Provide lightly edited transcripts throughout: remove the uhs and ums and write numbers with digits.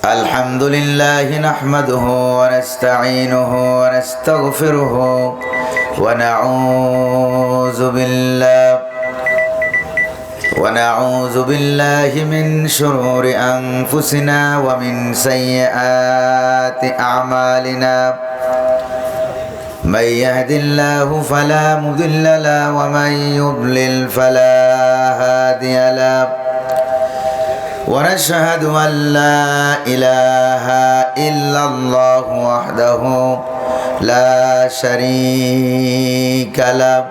আলহামদুলিল্লাহ নাহমাদুহু ওয়া নাস্তাঈনুহু ওয়া নাস্তাগফিরুহু ওয়া নাউযু বিল্লাহি মিন শুরুরি আনফুসিনা ওয়া মিন সাইয়্যাতি আ'মালিনা من يهد الله فلا مضل له ومن يضلل فلا هادي له ونشهد أن لا إله إلا الله وحده لا شريك له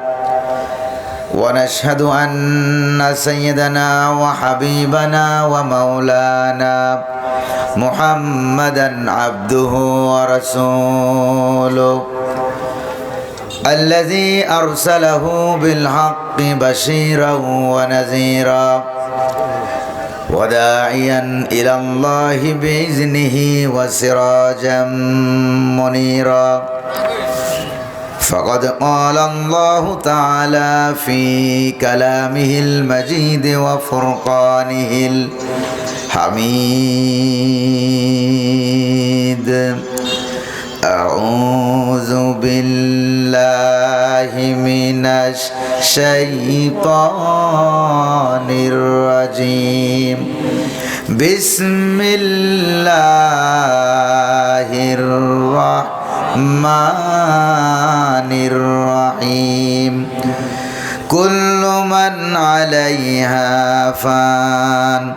ونشهد أن سيدنا وحبيبنا ومولانا محمدا عبده ورسوله الذي أرسله بالحق بشيرا ونذيرا وداعيا إلى الله بإذنه وسراجا منيرا فقد قال الله تعالى في كلامه المجيد وفرقانه الحميد أعوذ بالله من الشيطان الرجيم بسم الله الرحمن الرحيم كل من عليها فان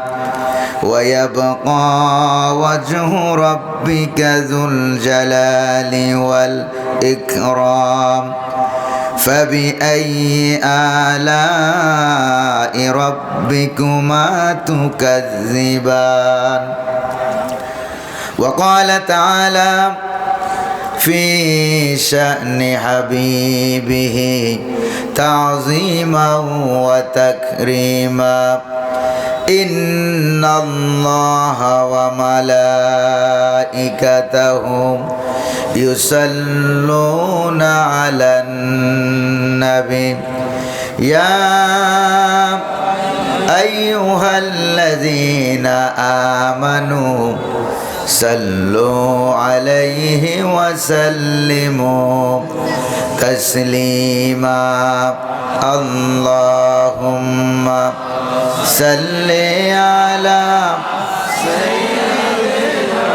ويبقى وجه ربك ذو الجلال والإكرام فبأي آلاء ربكما تكذبان وقال تعالى في شأن حبيبه تعظيما وتكريما إن الله وملائكته يصلون على النبي يا أيها الذين آمنوا صلوا عليه وسلموا تسليما اللهم صل على سيدنا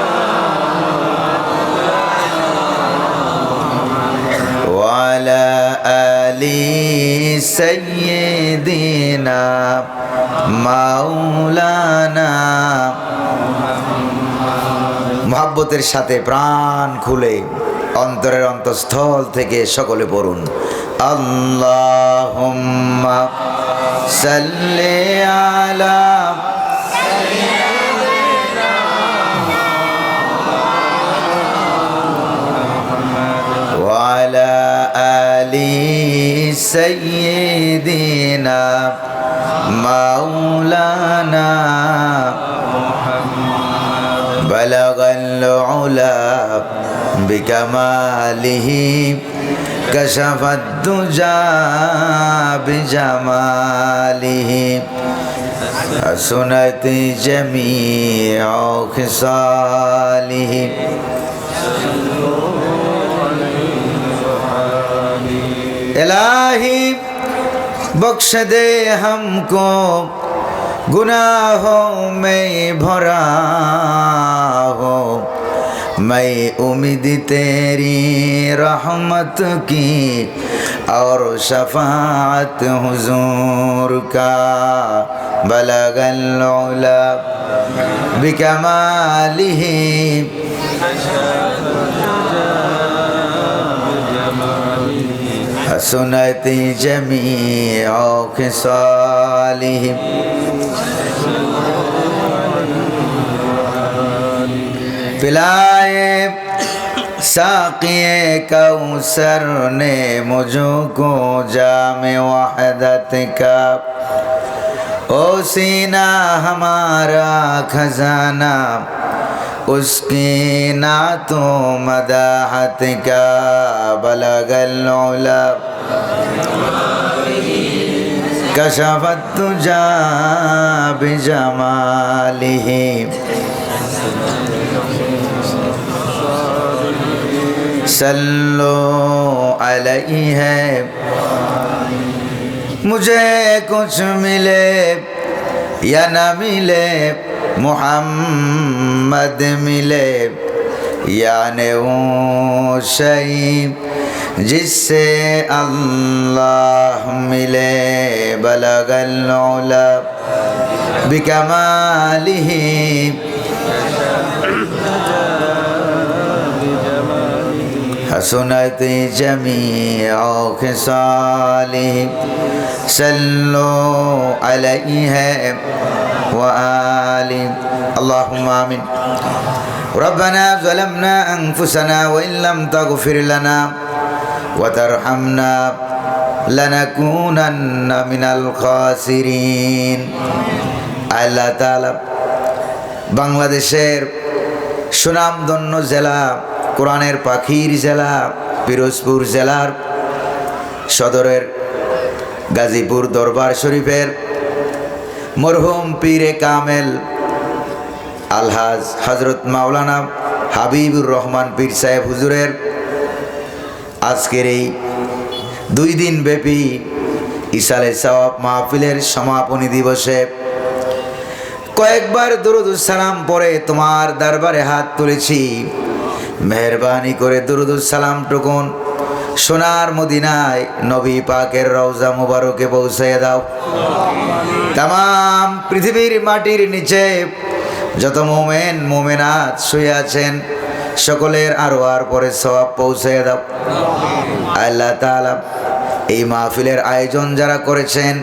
وعلى آل سيدنا مولانا মুহাব্বতের সাথে প্রাণ খুলে অন্তরের অন্তঃস্থল থেকে সকলে পড়ুন আল্লাহুম্মা সাল্লি আলা সাইয়্যিদিনা ওয়া আলা আলি সাইয়্যিদিনা মাওলানা বলগল উলা বিকামালিহি كشف الدجى بجماله حسنت جميع خصاله इलाही बख्श दे हमको गुनाहों में भरा हो मैं उम्मीद तेरी रहमत की और शफाअत हुजूर का बलगल उला बिकमालिही हसनत जमीअ खिसालिही पिलाए साक़िए कौसर ने मुझको जामे वहदत का ओ सीना हमारा खजाना उसकी नातों मदाहत का बलगल उला कशफत तुजा बिजमालिही सल्लो अलैहि है। मुझे कुछ मिले या न मिले मुहम्मद मिले, यानी वो शई जिससे अल्लाह मिले बलगल उला बिकमालिही हसनत जमीअ खिसालिही सल्लो अलैहि व आलिहि अल्लाहुम्मा आमीन। रब्बना ज़लमना अनफुसना व इन लम तगफिर लना व तरहमना लनकूनन्ना मिनाल खासिरीन। আল্লাহ তাআলা বাংলাদেশের সুনামধন্য জেলা, কোরআনের পাখির জেলা পিরোজপুর জেলার সদরের গাজীপুর দরবার শরীফের মরহুম পীরে কামেল আলহাজ হযরত মাওলানা হাবিবুর রহমান পীর সাহেব হুজুরের আজকের এই 2 দিন ব্যাপী ইসালে সওয়াব মাহফিলের সমাপনী দিবসে কয়েকবার দরুদ সালাম পড়ে তোমার দরবারে হাত তুলেছি। মেহেরবানি করে দরুদ সালাম টুকুন সোনার মদিনায় নবী পাকের রওজা মুবারকে পৌঁছে দাও। তামাম পৃথিবীর মাটির নিচে যত মুমিন মুমিনাত শুয়ে আছেন সকলের আরওয়ার পরে সওয়াব পৌঁছে দাও। আল্লাহ তাআলা এই মাহফিলের আয়োজন যারা করেছেন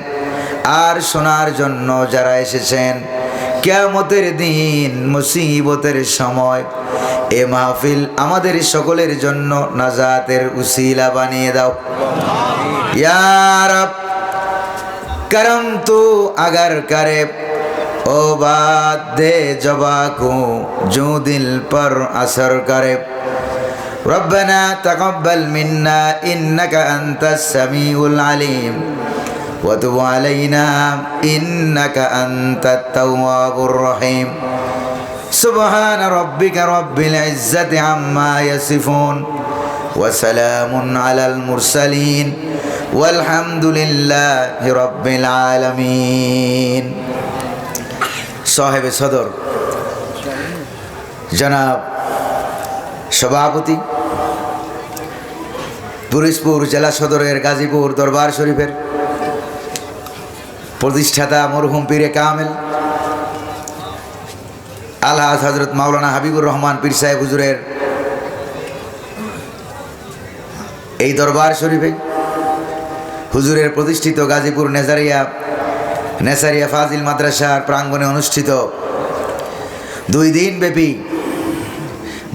আর শোনার জন্য যারা এসেছেন, কিয়ামতের দিন মুসিবতের সময় এ মাহফিল আমাদের সকলের জন্য নাজাতের উসিলা বানিয়ে দাও। ইয়া রব करम तू अगर करे ओ बात दे जबा को जो दिल पर असर करे। रब्बना तक़ब्बल मिन्ना इन्नका अंतस समीउल अलीम व तुब अलैना इन्नका अंतत तव्वाबुर रहीम। सुब्हान रब्बिका रब्बिल इज्जति अम्मा यसिफून व सलामुन अलल मुरसलीन वल्हम्दुलिल्लाहि रब्बिल आलमीन। साहिब सदर जनाब सभापति পিরোজপুর জেলা সদরের গাজীপুর দরবার শরীফের প্রতিষ্ঠাতা মরহুম পীরে কামেল আলহাজ হযরত মাওলানা হাবিবুর রহমান পীর সাহেব হুজুরের এই দরবার শরীফে হুজুরের প্রতিষ্ঠিত গাজীপুর নেসারিয়া ফাজিল মাদ্রাসার প্রাঙ্গণে অনুষ্ঠিত 2 দিন ব্যাপী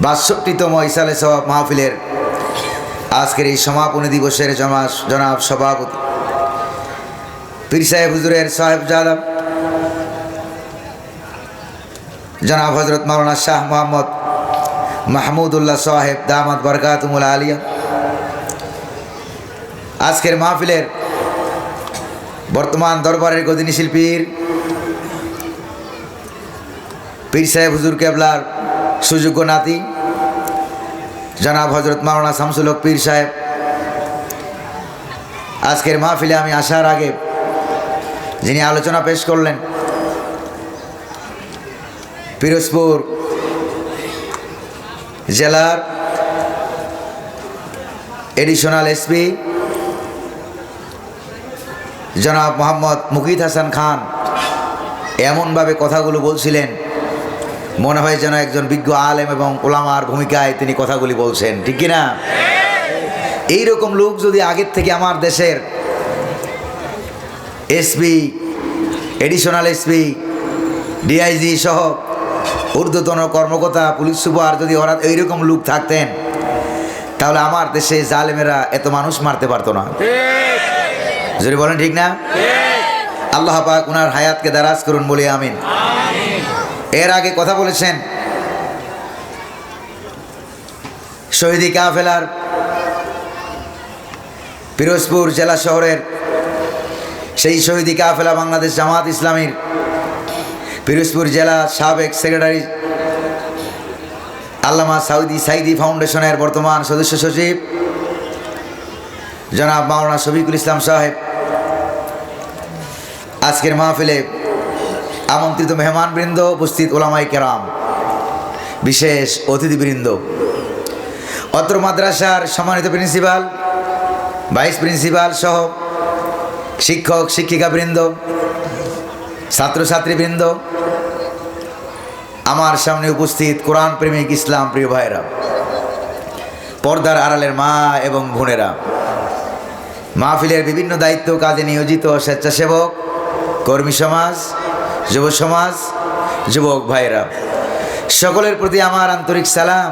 62তম ইসালে সওয়াব মাহফিলের আজকের এই সমাপনী দিবসের জনাব সভাপতি পীর সাহেব হুজুরের সাহেবজাদা জনাব হযরত মাওলানা শাহ মোহাম্মদ মাহমুদুল্লাহ সাহেব দামাত বরকাতুমুল আলিয়া, আজকের মাহফিলের বর্তমান দরবারের গদিনী শিল্পীর পীর সাহেব হুজুর কেবলার সুযোগ্য নাতি জনাব হযরত মাওলানা শামসুল হক পীর সাহেব। আজকের মাহফিলে আমি আসার আগে যিনি আলোচনা পেশ করলেন পিরোজপুর জেলার এডিশনাল এসপি জনাব মোহাম্মদ মুকিত হাসান খান এমনভাবে কথাগুলো বলছিলেন মনে হয় যেন একজন বিজ্ঞ আলেম এবং ওলামার ভূমিকায় তিনি কথাগুলি বলছেন, ঠিক কিনা? এইরকম লোক যদি আগের থেকে আমার দেশের এসপি, এডিশনাল এসপি, ডিআইজি সহ ঊর্ধ্বতন কর্মকর্তা, পুলিশ সুপার যদি ওরা এইরকম লোক থাকতেন তাহলে আমার দেশে জালেমেরা এত মানুষ মারতে পারতো না। যদি বলেন ঠিক না? আল্লাহ পাক উনার হায়াতকে দারাজ করুন বলি আমিন। এর আগে কথা বলেছেন শহীদি কাফেলার পিরোজপুর জেলা শহরের সেই শহীদি কাফেলা বাংলাদেশ জামাত ইসলামীর পিরোজপুর জেলা সাবেক সেক্রেটারি আল্লামা সাইদি ফাউন্ডেশনের বর্তমান সদস্য সচিব জনাব মাওলানা শফিকুল ইসলাম সাহেব, আজকের মাহফিলে আমন্ত্রিত মেহমানবৃন্দ, উপস্থিত ওলামায়ে কেরাম, বিশেষ অতিথিবৃন্দ, অত্র মাদ্রাসার সম্মানিত প্রিন্সিপাল, ভাইস প্রিন্সিপাল সহ শিক্ষক শিক্ষিকাবৃন্দ, ছাত্রছাত্রীবৃন্দ, আমার সামনে উপস্থিত কোরআন প্রেমিক ইসলাম প্রিয় ভাইরা, পর্দার আড়ালের মা এবং বোনেরা, মাহফিলের বিভিন্ন দায়িত্ব কাজে নিয়োজিত স্বেচ্ছাসেবক, কর্মী সমাজ, যুব সমাজ, যুবক ভাইরা, সকলের প্রতি আমার আন্তরিক সালাম।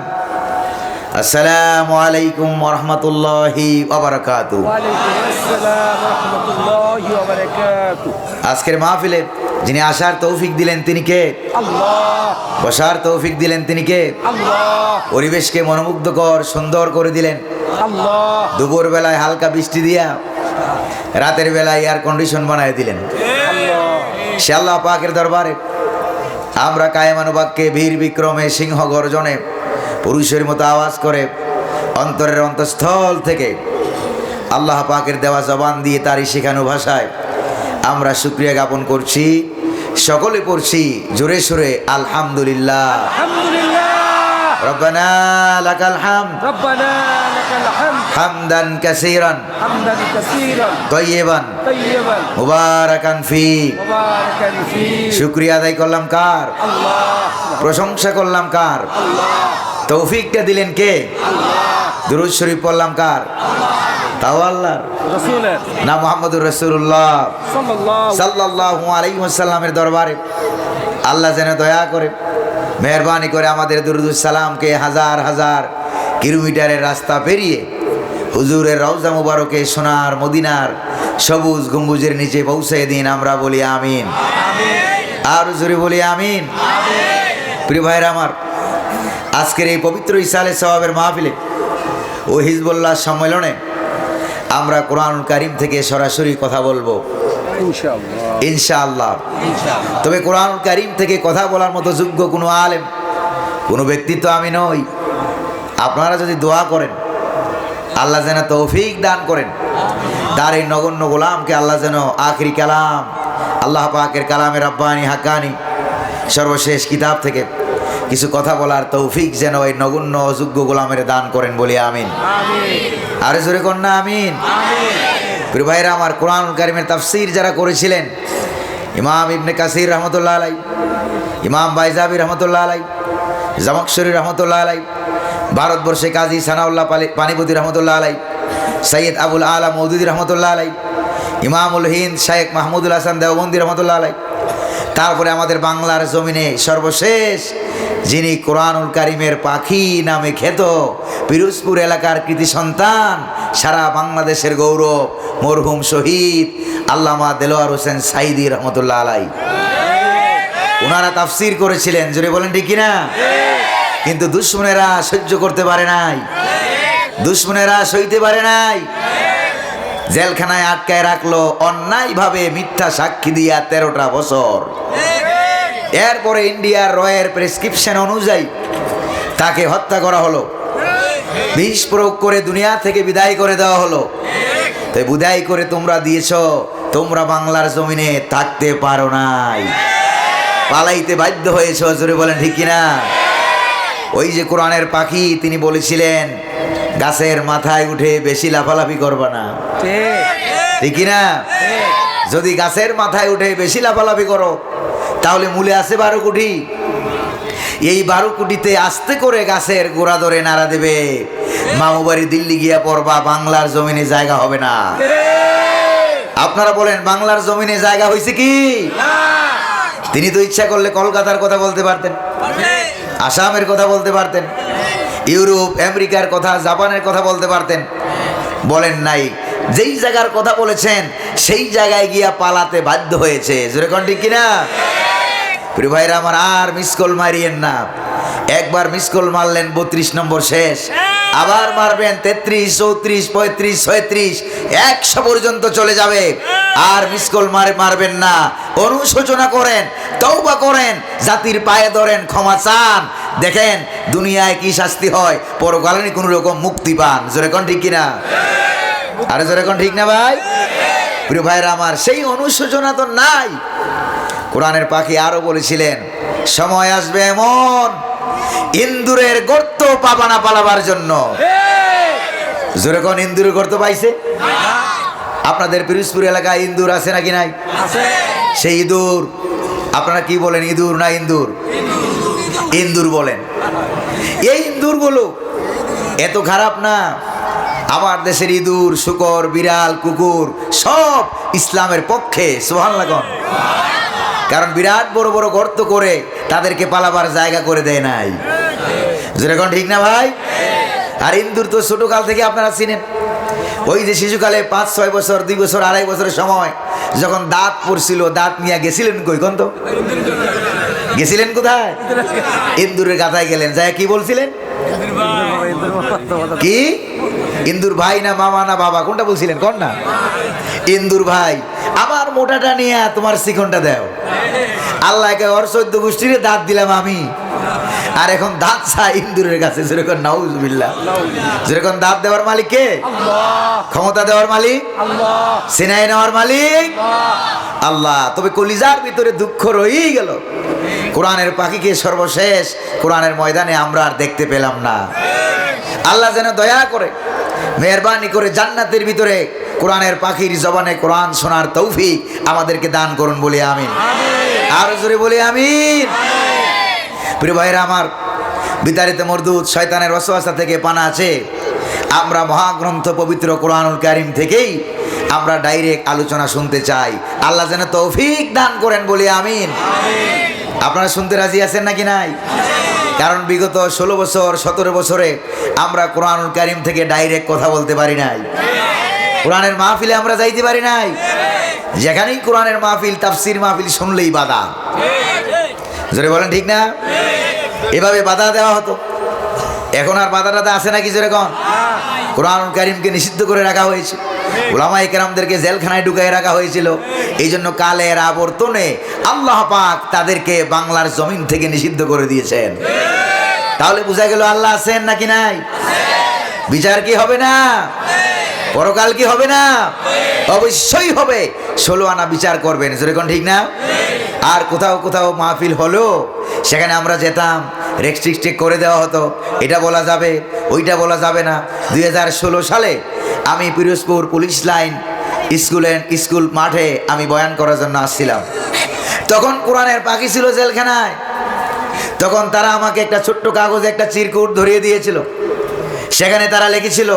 আসসালামু আলাইকুম ওয়া রাহমাতুল্লাহি ওয়া বারাকাতুহু। আজকের মাহফিলে যিনি আসার তৌফিক দিলেন তিনি কে? আল্লাহ। বসার তৌফিক দিলেন তিনি কে? আল্লাহ। পরিবেশকে মনোমুগ্ধকর সুন্দর করে দিলেন আল্লাহ। দুপুর বেলায় হালকা বৃষ্টি দিয়া রাতের বেলায় এয়ার কন্ডিশন বানায় দিলেন সে আল্লাহ পাকের দরবারে আমরা কায়েমানুবাক্যে বীর বিক্রমে সিংহ গর্জনে পুরুষের মতো আওয়াজ করে অন্তরের অন্তঃস্থল থেকে আল্লাহ পাকের দেওয়া জবান দিয়ে তারই শেখানো ভাষায় আমরা শুকরিয়া জ্ঞাপন করছি, সকলে পড়ছি জোরে সোরে আলহামদুলিল্লাহ। রব্বানা লাকাল হামদ, ربنا لك الحمد হামদান কাসীরান حمدا كثيرا তাইয়িবান طيبا মুবারাকান ফি। مباركا فيه শুকরিয়া আদায় করলাম কার? الله প্রশংসা করলাম কার? তৌফিকটা দিলেন কে? দুরূদ শরীফ পড়লাম কার? তাও আল্লাহর। رسوله না মুহাম্মদুর রাসূলুল্লাহ صلى الله সাল্লাল্লাহু আলাইহি ওয়াসাল্লামের দরবারে আল্লাহ যেন দয়া করে মেহরবানি করে আমাদের দুরূদ সালামকে হাজার হাজার কিলোমিটারের রাস্তা পেরিয়ে হুজুরের রওজা মুবারকে সোনার মদিনার সবুজ গম্বুজের নিচে পৌঁছে দিন। আমরা বলি আমিন, আর জোরে বলি আমিন। প্রিয় ভাইরা আমার, আজকের এই পবিত্র ইসালে সওয়াবের মাহফিলে ও হিজবুল্লাহ সম্মেলনে আমরা কোরআনুল কারীম থেকে সরাসরি কথা বলবো ان شاء الله ইনশাআল্লাহ। ان شاء الله তবে কোরআনুল কারীম থেকে কথা বলার মতো যোগ্য কোনো আলেম, কোনো ব্যক্তিত্ব আমি নই। আপনারা যদি দোয়া করেন আল্লাহ যেন তৌফিক দান করেন, তার এই নগণ্য গোলামকে আল্লাহ যেন আখিরি কালাম, আল্লাহ পাকের কালামে রাব্বানি হাক্কানি সর্বশেষ কিতাব থেকে কিছু কথা বলার তৌফিক যেন এই নগণ্য অযোগ্য গোলামের দান করেন, বলি আমিন। আরে জোরে কর না আমিন। প্রিয় ভাইরা আমার, কোরআনুল কারীমের তাফসীর যারা করেছিলেন ইমাম ইবনে কাসির রহমতুল্লাহ আলাই, ইমাম বাইজাবি রহমতুল্লাহ আলাই, জামাকশরী রহমতুল্লাহ আলাই, ভারতবর্ষে কাজী সানাউল্লাহ পানিপতি রহমতুল্লাহ আলাই, সৈয়দ আবুল আলা মওদুদি রহমতুল্লাহ আলাই, ইমামুল হিন্দ শেখ মাহমুদুল হাসান দেওবন্দি রহমতুল্লাহ আলাই, তারপরে আমাদের বাংলার জমিনে সর্বশেষ যিনি কোরআনুল কারীমের পাখি নামে খ্যাত, পিরোজপুর এলাকার কৃতি সন্তান, সারা বাংলাদেশের গৌরব, মরহুম শহীদ আল্লামা দেলোয়ার হোসেন সাইদি রহমতুল্লাহ আলাই, ওনারা তাফসীর করেছিলেন। জোরে বলেন ঠিক কিনা? কিন্তু দুশ্মনেরা সহ্য করতে পারে নাই, দুশ্মনেরা সইতে পারে নাই, জেলখানায় আটকায় রাখলো অন্যায়ভাবে মিথ্যা সাক্ষী দিয়া 13টা বছর। এরপরে ইন্ডিয়ার রয়ের প্রেসক্রিপশন অনুযায়ী তাকে হত্যা করা হলো, বিষ প্রয়োগ করে দুনিয়া থেকে বিদায় করে দেওয়া হলো। তাই বিদায় করে তোমরা দিয়েছো, তোমরা বাংলার জমিনে থাকতে পারো নাই, পালাইতে বাধ্য হয়েছো। জোরে বলেন ঠিক কিনা? ওই যে কোরআনের পাখি তিনি বলেছিলেন গাছের মাথায় উঠে বেশি লাফালাফি করবা না, ঠিক কিনা? যদি গাছের মাথায় উঠে বেশি লাফালাফি করো তাহলে মূলে আছে 12 কোটি, এই 12 কোটিতে আস্তে করে গাছের গোড়া ধরে নাড়া দেবে, মামুবাড়ি দিল্লি গিয়া পড়বা, বাংলার জমিনে জায়গা হবে না। আপনারা বলেন বাংলার জমিনে জায়গা হয়েছে কি? তিনি তো ইচ্ছা করলে কলকাতার কথা বলতে পারতেন, আসামের কথা বলতে পারতেন, ইউরোপ আমেরিকার কথা, জাপানের কথা বলতে পারতেন, বলেন নাই। যেই জায়গার কথা বলেছেন সেই জায়গায় গিয়া পালাতে বাধ্য হয়েছে। জোরে কোন ঠিক কিনা? প্রিয় ভাইরা আমার, আর মিস কল মারিয়েন না। একবার মিস কল মারলেন 32 নম্বর শেষ, আবার মারবেন 33, 34, 35, 36, 100 পর্যন্ত চলে যাবে। আর মিসকল মারবেন না, অনুশোচনা করেন, তওবা করেন, জাতির পায়ে ধরেন, ক্ষমা চান। দেখেন দুনিয়ায় কি শাস্তি হয়, পরকালে কোন রকম মুক্তি পান। জোরে কোন ঠিক কিনা? আরে জোরে কোন ঠিক না ভাই? প্রিয় ভাইরা আমার, সেই অনুশোচনা তো নাই। কোরআনের পাখি আরো বলেছিলেন, সময় আসবে এমন ইন্দুরের গর্ত পাবা না পালাবার জন্য। জোরে কোন ইন্দুরের গর্ত পাইছে? আপনাদের পিরোজপুর এলাকায় ইন্দুর আছে নাকি নাই? সেই ইঁদুর, আপনারা কি বলেন, ইঁদুর না ইন্দুর? ইন্দুর বলেন। এই ইন্দুরগুলো এত খারাপ না। আমার দেশের ইঁদুর, শূকর, বিড়াল, কুকুর সব ইসলামের পক্ষে। সুবহানাল্লাহ কোন। কারণ বিরাট বড় বড় গর্ত করে তাদেরকে পালাবার জায়গা করে দেয় নাই। যেরকম ঠিক না ভাই? আর ইন্দুর তো ছোটকাল থেকে আপনারা চিনেন। ওই যে শিশুকালে 5-6 বছর, 2 বছর, 2.5 বছরের সময় যখন দাঁত পড়ছিল, দাঁত নিয়ে গেছিলেন কই কোন তো? গেছিলেন কোথায়? ইন্দুরের গাথায় গেলেন, যায় কি বলছিলেন? কি ইন্দুর ভাই না মামা না বাবা, কোনটা বলছিলেন? কোন না? ইন্দুর ভাই, আমার মোটাটা নিয়ে তোমার চিকনটা দাও। আল্লাহকে ওর 14 গোষ্ঠীরে দাঁত দিলাম আমি, আর এখন দাঁত চাই ইন্দুরের কাছে। যেরকম নাউজুবিল্লাহ, যেরকম দাঁত দেওয়ার মালিক কে? ক্ষমতা দেওয়ার মালিক আল্লাহ, সিনাই নেওয়ার মালিক আল্লাহ। তবে কলিজার ভিতরে দুঃখ রয়েই গেল, কোরআনের পাখিকে সর্বশেষ কোরআনের ময়দানে আমরা আর দেখতে পেলাম না। আল্লাহ যেন দয়া করে মেহেরবানি করে জান্নাতের ভিতরে কোরআনের পাখির জবানে কোরআন শোনার তৌফিক আমাদেরকে দান করুন বলে আমিন। আর জোরে বলে আমিন। প্রিয় ভাইরা আমার, বিতাড়িত মরদুদ শয়তানের ওয়াসওয়াসা থেকে পানা আছে। আমরা মহাগ্রন্থ পবিত্র কোরআনুল কারীম থেকেই আমরা ডাইরেক্ট আলোচনা শুনতে চাই। আল্লাহ যেন তৌফিক দান করেন বলে আমিন। আপনারা শুনতে রাজি আছেন নাকি নাই? কারণ বিগত 16 বছর 17 বছরে আমরা কোরআনুল কারীম থেকে ডাইরেক্ট কথা বলতে পারি নাই। কোরআনের মাহফিলে আমরা যাইতে পারি নাই। যেখানেই কোরআনের মাহফিল, তাফসির মাহফিল শুনলেই বাধা। জোরে বলেন ঠিক না? এভাবে বাধা দেওয়া হতো। এখন আর বাধা টাধা আছে নাকি? যেরকম কোরআনুল কারীমকে নিষিদ্ধ করে রাখা হয়েছে, উলামায়ে কেরামদেরকে জেলখানায় ঢুকায় রাখা হয়েছিল। এই জন্য কালের আবর্তনে আল্লাহ পাক তাদেরকে বাংলার জমিন থেকে নিষিদ্ধ করে দিয়েছেন। তাহলে বোঝা গেল আল্লাহ আছেন নাকি নাই? বিচার কি হবে না? পরকাল কি হবে না? অবশ্যই হবে। 16 আনা বিচার করবেন। যেরকম ঠিক না? আর কোথাও কোথাও মাহফিল হলো, সেখানে আমরা যেতাম, রেস্ট্রিক্টেড করে দেওয়া হতো, এটা বলা যাবে, ওইটা বলা যাবে না। 2016 সালে আমি পিরোজপুর পুলিশ লাইন স্কুল মাঠে আমি বয়ান করার জন্য আসছিলাম। তখন কোরআনের পাখি ছিল জেলখানায়। তখন তারা আমাকে একটা ছোট্ট কাগজে একটা চিরকুট ধরিয়ে দিয়েছিল। সেখানে তারা লিখেছিল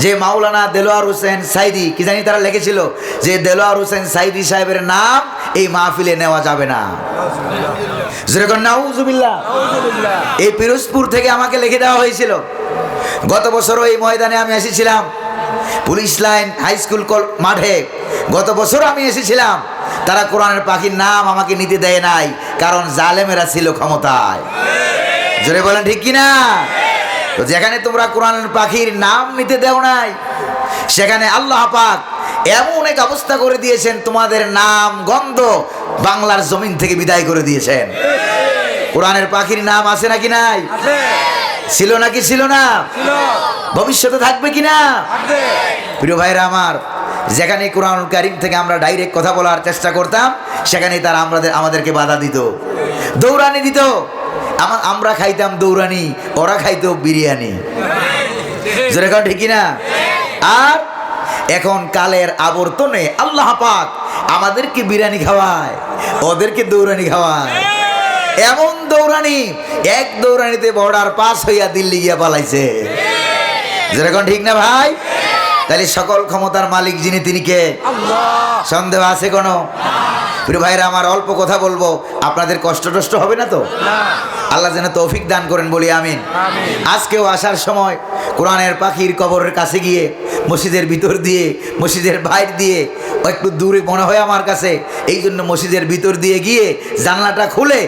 যে মাওলানা দেলোয়ার হোসেন সাইদি, কি জানি তারা লিখেছিল যে দেলোয়ার হোসেন সাইদি সাহেবের নাম এই মাহফিলে নেওয়া যাবে না। যেরকম নাউজুবিল্লাহ, এই পিরোজপুর থেকে আমাকে লিখে দেওয়া হয়েছিল। গত বছরও এই ময়দানে আমি এসেছিলাম, পুলিশ লাইন হাই স্কুল মাঠে গত বছর আমি এসেছিলাম। তারা কোরআনের পাখির নাম আমাকে নিতে দেয় নাই, কারণ জালেমেরা ছিল ক্ষমতায়। জোরে বলেন ঠিক কিনা? তো যেখানে তোমরা কোরআনের পাখির নাম নিতে দেও নাই, সেখানে আল্লাহ পাক এমন এক অবস্থা করে দিয়েছেন, তোমাদের নাম গন্ধ বাংলার জমিন থেকে বিদায় করে দিয়েছেন। কোরআনের পাখির নাম আছে নাকি নাই? ছিল নাকি ছিল না? ভবিষ্যতে থাকবে কিনা? প্রিয় ভাইরা আমার, যেখানে কোরআনুল কারীম থেকে আমরা ডাইরেক্ট কথা বলার চেষ্টা করতাম, সেখানে তারা আমাদেরকে বাধা দিত, দৌড়ানি দিত। আমরা খাইতাম দৌড়ানি, ওরা খাইতো বিরিয়ানি। যেরকম ঠিক না? আর এখন কালের আবর্তনে আল্লাহ পাক আমাদেরকে বিরিয়ানি খাওয়ায়, ওদেরকে দৌড়ানি খাওয়ায়। এমন দৌড়ানি, এক দৌড়ানিতে বর্ডার পাস হইয়া দিল্লি গিয়া পালাইছে। যেরকম ঠিক না ভাই? তাহলে সকল ক্ষমতার মালিক যিনি, তিনি কে? সন্দেহ আছে কোনো? প্রিয় ভাইরা আমার, অল্প কথা বলবো, আপনাদের কষ্ট টষ্ট হবে না তো? আল্লাহ যেন তৌফিক দান করেন বলি আমিন। আজকেও আসার সময় কোরআনের পাখির কবরের কাছে গিয়ে মসজিদের ভিতর দিয়ে, মসজিদের বাইরে দিয়ে একটু দূরে মনে হয় আমার কাছে। এই জন্য মসজিদের ভিতর দিয়ে গিয়ে জানলাটা খুলে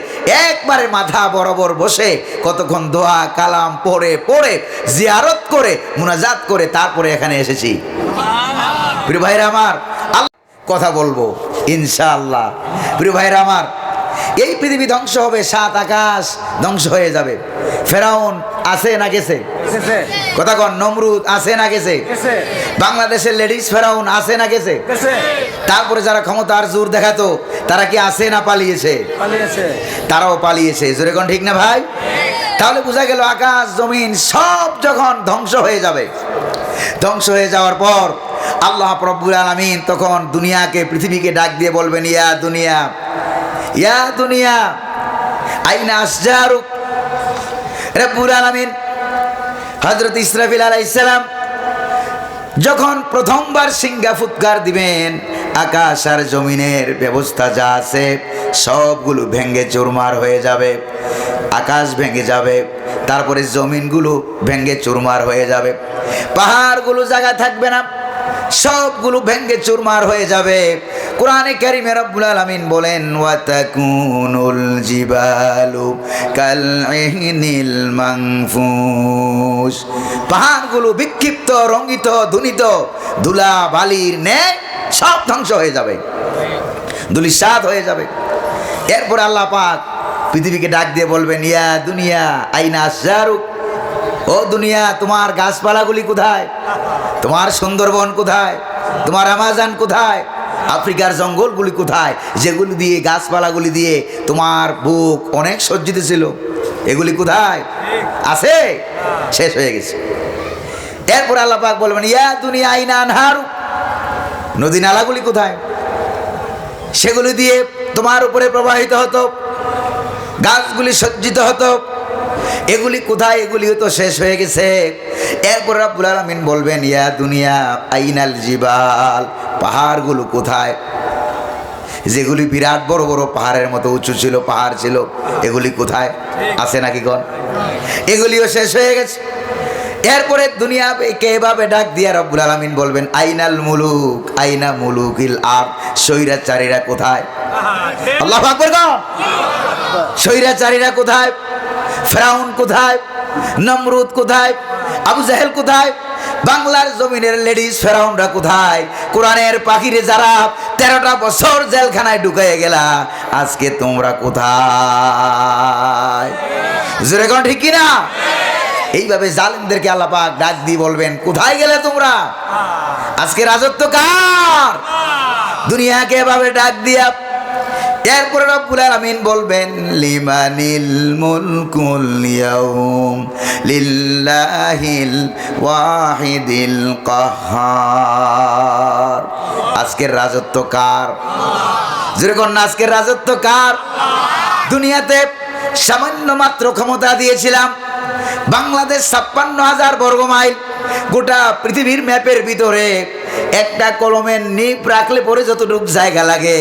একবারে মাথা বরাবর বসে কতক্ষণ দোয়া কালাম পড়ে পড়ে জিয়ারত করে মুনাজাত করে তারপরে এখানে এসেছি। প্রিয় ভাইরা আমার, কথা বলবো ইনশাআল্লাহ। প্রিয় ভাইরা আমার, এই পৃথিবী ধ্বংস হবে, 7 আকাশ ধ্বংস হয়ে যাবে। ফেরাউন আছে না গেছে? গেছে কথা কন, নমরুদ আছে না গেছে? গেছে বাংলাদেশের লেডিস ফেরাউন আছে না গেছে? গেছে তারপরে যারা ক্ষমতার জোর দেখাতো তারা কি আছে না পালিয়েছে? পালিয়েছে। তারাও পালিয়েছে। জোরে কোন ঠিক না ভাই? তাহলে বোঝা গেল আকাশ জমিন সব যখন ধ্বংস হয়ে যাবে, ধ্বংস হয়ে যাওয়ার পর আল্লাহ রব্বুল আলামিন তখন দুনিয়াকে, পৃথিবীকে ডাক দিয়ে বলবেন, ইয়া দুনিয়া, ইয়া দুনিয়া আইনা আসজারুক। রব্বুল আলামিন হযরত ইসরাফিল আলাইহিস সালাম যখন প্রথমবার সিংহা ফুৎকার দিবেন, আকাশ আর জমিনের ব্যবস্থা যা আছে সবগুলো ভেঙে চুরমার হয়ে যাবে। আকাশ ভেঙে যাবে, তারপরে জমিনগুলো ভেঙে চুরমার হয়ে যাবে, পাহাড়গুলো জায়গা থাকবে না, সবগুলো ভেঙে চুরমার হয়ে যাবে। কোরআনে কারিমে রব্বুল আলামিন বলেন, ওয়া তাকুনুল জিবালু কালইহনিল মানফুস। পাহাড়গুলো বিক্ষিপ্ত, রঙ্গিত, ধুনিত, ধুলা বালির ন্যায় সব ধ্বংস হয়ে যাবে, ধূলিসাৎ হয়ে যাবে। এরপর আল্লাহ পাক পৃথিবীকে ডাক দিয়ে বলবেন, ইয়া দুনিয়া আইনা আসজারুক। ও দুনিয়া, তোমার গাছপালাগুলি কোথায়? তোমার সুন্দরবন কোথায়? তোমার আমাজন কোথায়? আফ্রিকার জঙ্গলগুলি কোথায়? যেগুলি দিয়ে, গাছপালাগুলি দিয়ে তোমার বুক অনেক সজ্জিত ছিল, এগুলি কোথায় আছে? শেষ হয়ে গেছে। এরপর আল্লাহ পাক বলবেন, ইয়া দুনিয়া আইনা আনহারুক। নদী নালাগুলি কোথায়? সেগুলি দিয়ে তোমার উপরে প্রবাহিত হতো, গাছগুলি সজ্জিত হতো, এগুলি কোথায়? এগুলিও তো শেষ হয়ে গেছে। এরপর রব্বুল আলামিন বলবেন, ইয়া দুনিয়া আইনাল জিবাল। পাহাড়গুলো কোথায়? যেগুলি বিরাট বড় বড় পাহাড়ের মতো উঁচু ছিল, পাহাড় ছিল, এগুলি কোথায়? আছে নাকি গণ? এগুলিও শেষ হয়ে গেছে। এরপরে দুনিয়াকে এভাবে ডাক দিয়া রব্বুল আলামিন বলবেন, আইনাল মুলুক, আইনা মুলুকিল আরদ। স্বৈরাচারীরা কোথায়? আল্লাহু আকবার গো। স্বৈরাচারীরা কোথায়? ফেরাউন কোথায়? নমরুদ কোথায়? আবু জাহেল কোথায়? বাংলার জমিনের লেডিস ফেরাউনরা কোথায়? কোরআনের পাখিরে যারা 13টা বছর জেলখানায় ঢুকিয়ে গেলা, আজকে তোমরা কোথায়? জোরে কোন ঠিক কিনা? এইভাবে জালিমদেরকে আল্লাহ পাক ডাক দিয়ে বলবেন, কোথায় গেলে তোমরা? আজকে রাজত্ব কার? দুনিয়াকে এভাবে ডাক দিয়া এরপরে রব্বুল আলামিন বলবেন, লিমানিল মুলকুল ইয়াউম লিল্লাহিল ওয়াহিদিল কাহ্হার। আজকের রাজত্ব কার? জোরে কোন, আজকের রাজত্ব কার? দুনিয়াতে সামান্য মাত্র ক্ষমতা দিয়েছিলাম, বাংলাদেশ 56,000 বর্গ মাইল, গোটা পৃথিবীর ম্যাপের ভিতরে একটা কলমের নিপ রাখলে পরে যতটুকু জায়গা লাগে,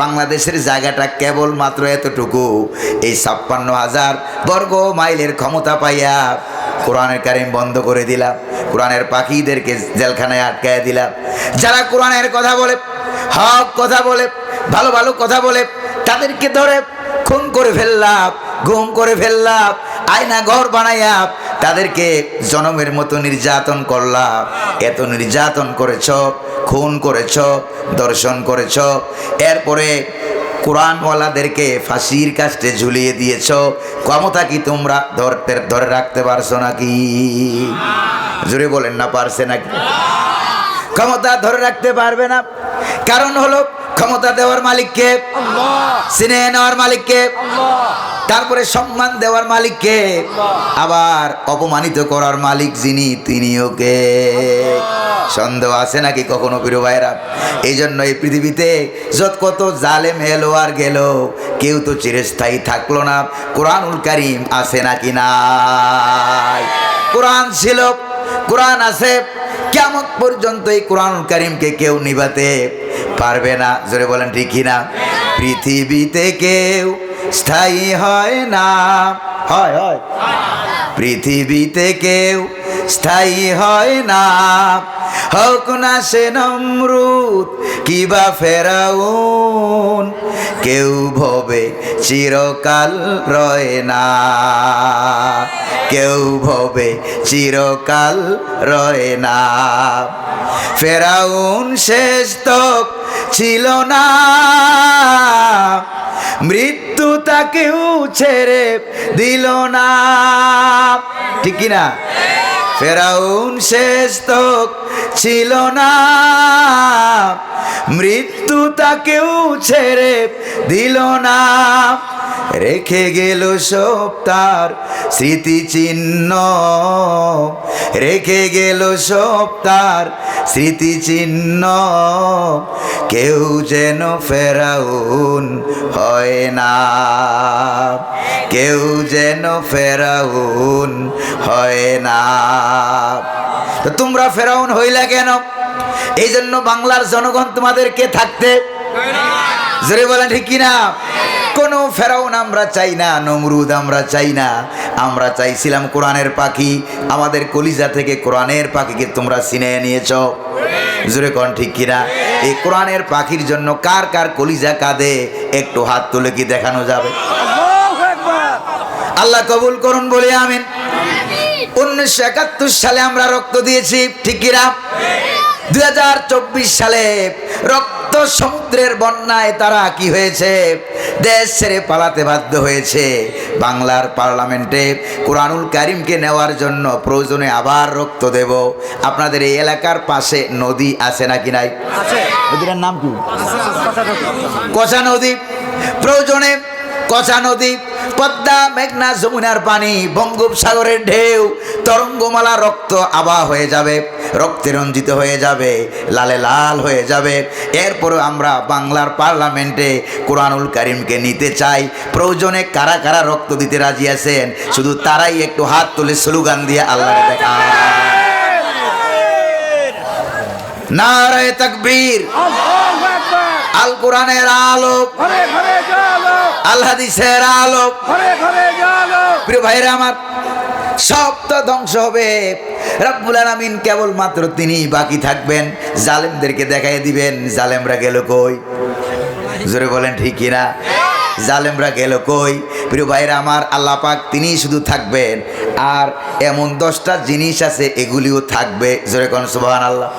বাংলাদেশের জায়গাটা কেবল মাত্র এতটুকু। এই 56,000 বর্গ মাইলের ক্ষমতা পাইয়া কোরআনের কারিম বন্ধ করে দিলাম, কোরআনের পাখিদেরকে জেলখানায় আটকায় দিলাম। যারা কোরআনের কথা বলে, হক কথা বলে, ভালো ভালো কথা বলে, তাদেরকে ধরে খুন করে ফেললাম, গুম করে ফেললাম, আয়না ঘর বানাইয়া তাদেরকে জনমের মতো নির্যাতন করলাম। এত নির্যাতন করেছ, খুন করেছ, দর্শন করেছ, এরপরে কোরআনওয়ালাদেরকে ফাঁসির কাস্টে ঝুলিয়ে দিয়েছ। ক্ষমতা কি তোমরা ধরে রাখতে পারছো নাকি? জোরে বলেন না, পারছে নাকি? ক্ষমতা ধরে রাখতে পারবে না। কারণ হলো, ক্ষমতা দেওয়ার মালিককে, সিনে নেওয়ার মালিককে, তারপরে সম্মান দেওয়ার মালিককে, আবার অপমানিত করার মালিক যিনি, তিনিও কে? সন্দেহ আছে নাকি কখনো প্রিয় ভাইরা? এই জন্য এই পৃথিবীতে কত জালেম এলো আর গেল, কেউ তো চিরস্থায়ী থাকলো না। কোরআনুল কারীম আছে নাকি নাই? কোরআন ছিল, কোরআন আছে, কিয়ামত পর্যন্ত এই কোরআনুল কারীমকে কেউ নিভাতে পারবে না। জোরে বলেন ঠিক কিনা? পৃথিবীতে কেউ স্থায়ী হয় না, হয় হয় পৃথিবীতে কেউ স্থায়ী হয় না, হোক না সে নমরুদ কিবা ফেরাউন, কেউ ভবে চিরকাল রয় না, কেউ ভবে চিরকাল রয় না। ফেরাউন শেষ তক ছিল না, মৃত্যু তাকেও ছেড়ে দিল না, ঠিক কিনা? ফেরাউন শেষ তক ছিল না, মৃত্যু তাকেও ছেড়ে দিল না, রেখে গেল সব তার স্মৃতিচিহ্ন, রেখে গেল সব তার স্মৃতিচিহ্ন, কেউ যেন ফেরাউন হয় না, কেউ যেন ফেরাউন হয় না। তো তোমরা ফেরাউন হইলা কেন? এই জন্য বাংলার জনগণ তোমাদেরকে থাকতে জোরে বলেন, ঠিক কিনা? কোনো ফেরাউন আমরা চাই না, নমরুদ আমরা চাই না। আমরা চাইছিলাম কোরআনের পাখি, আমাদের কলিজা থেকে কোরআনের পাখিকে তোমরা চিনে নিয়েছ, জোরে কোন ঠিক কিনা? এই কোরআনের পাখির জন্য কার কার কলিজা কাঁদে একটু হাত তুলে কি দেখানো যাবে? আল্লাহ কবুল করুন বলে আমিন। 1971 সালে আমরা রক্ত দিয়েছি, ঠিক কিনা? 2024 সালে রক্ত সমুদ্রের বন্যায় তারা কি হয়েছে? দেশ ছেড়ে পালাতে বাধ্য হয়েছে। বাংলার পার্লামেন্টে কোরআনুল কারিমকে নেওয়ার জন্য প্রয়োজনে আবার রক্ত দেব। আপনাদের এই এলাকার পাশে নদী আছে নাকি নাই? নদীটার নাম কি? কচা নদী। প্রয়োজনে কচা নদী, পদ্মা, মেঘনা, যমুনার পানি, বঙ্গোপসাগরের ঢেউ, তরঙ্গমালা রক্ত আবা হয়ে যাবে, রক্তে রঞ্জিত হয়ে যাবে, লালে লাল হয়ে যাবে। এরপরে আমরা বাংলার পার্লামেন্টে কোরআনুল কারিমকে নিতে চাই। প্রয়োজনে কারা কারা রক্ত দিতে রাজি আছেন? শুধু তারাই একটু হাত তুলে স্লোগান দিয়ে আল্লাহকে দেখা। নারায়ে তাকবীর। আল কোরআনের আলো, আল হাদিসের আলো। প্রিয় ভাইরা আমার, সব তো ধ্বংস হবে। রব্বুল আলামিন কেবলমাত্র তিনি বাকি থাকবেন, জালেমদেরকে দেখাই দিবেন জালেমরা গেল কই। জোরে বলেন ঠিক কিনা? জালেমরা গেল কই? প্রিয় ভাইরা আমার, আল্লাহ পাক তিনি শুধু থাকবেন, আর এমন 10টা জিনিস আছে এগুলিও থাকবে। জোরে কোন সুবহানাল্লাহ।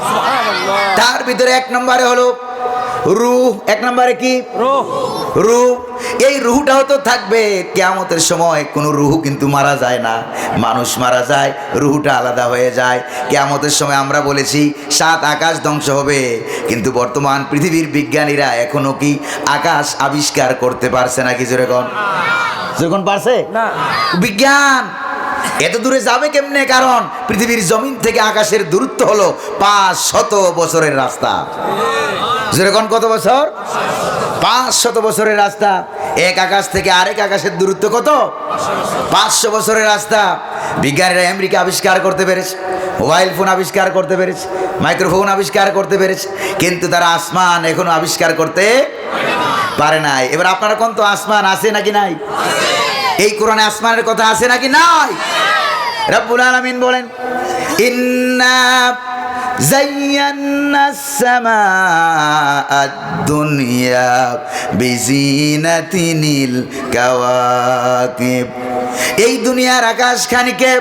তার ভিতরে 1 নম্বরে হলো রূহ। 1 নম্বরে কি? রূহ। এই রূহটাও তো থাকবে। কিয়ামতের সময় কোনো রূহ কিন্তু মারা যায় না, মানুষ মারা যায়, রূহটা আলাদা হয়ে যায়। কিয়ামতের সময় আমরা বলেছি 7 আকাশ ধ্বংস হবে, কিন্তু বর্তমান পৃথিবীর বিজ্ঞানীরা এখনো কি আকাশ আবিষ্কার করতে পারছে নাকি? যখন পারছে না, বিজ্ঞান এত দূরে যাবে কেমনে? কারণ পৃথিবীর জমিন থেকে আকাশের দূরত্ব হলো 500 বছরের রাস্তা। যেরকম কত বছর? 500 বছরের রাস্তা। এক আকাশ থেকে আরেক আকাশের দূরত্ব কত? 500 বছরের রাস্তা। বিজ্ঞানীরা আমেরিকা আবিষ্কার করতে পেরেছে, মোবাইল ফোন আবিষ্কার করতে পেরেছে, মাইক্রোফোন আবিষ্কার করতে পেরেছে, কিন্তু তারা আসমান এখনো আবিষ্কার করতে পারে নাই। এবার আপনারা কোন তো আসমান আছে নাকি নাই? এই কোরআনে আসমানের কথা আছে নাকি নাই? রব্বুল আলামিন বলেন, ইন্না যায়্যানাস সামাআদ দুনিয়া বিজিনাতিনিল কাওয়াকিব। এই দুনিয়ার আকাশখানিকে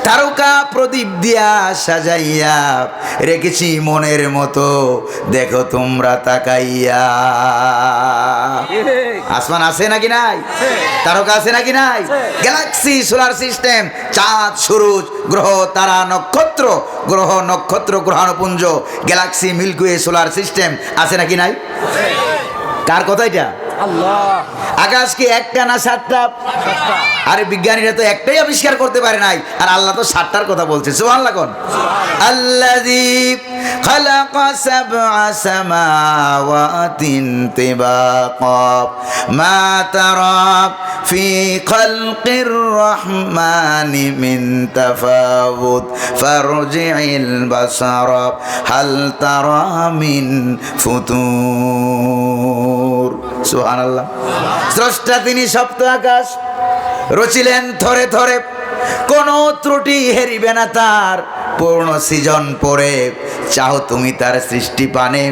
তারকা প্রদীপ দিয়া সাজাইয়া রেখেছি মনের মতো, দেখো তোমরা তাকাইয়া। আসমান আছে নাকি নাই? তারকা আছে নাকি নাই? গ্যালাক্সি, সোলার সিস্টেম, চাঁদ, সূরজ, গ্রহ, তারা, নক্ষত্র, গ্রহ, নক্ষত্র, গ্রহাণুপুঞ্জ, galaxy, Milky Way, solar system আছে নাকি নাই? কার কথা এটা? আল্লাহ। আকাশ কি একটা না 7টা? আরে বিজ্ঞানীরা তো একটাই আবিষ্কার করতে পারে নাই, আর আল্লাহ তো 7টার কথা বলছে। সুবহানাল্লাহ কোন? আল্লাযী খালাকা সাবআ সামাওয়াতিন তিবাকা মা তারা ফি খালকির রহমানি মিন তাফাউত ফারজি'ল বাসারা হাল তারা মিন ফুতুর। সুবহানাল্লাহ। স্রষ্টা তিনি সপ্ত আকাশ রচিলেন থরে থরে, কোনো ত্রুটি হেরিবে না তার, পূর্ণ সৃজন পরে চাও তুমি তার সৃষ্টি পানে,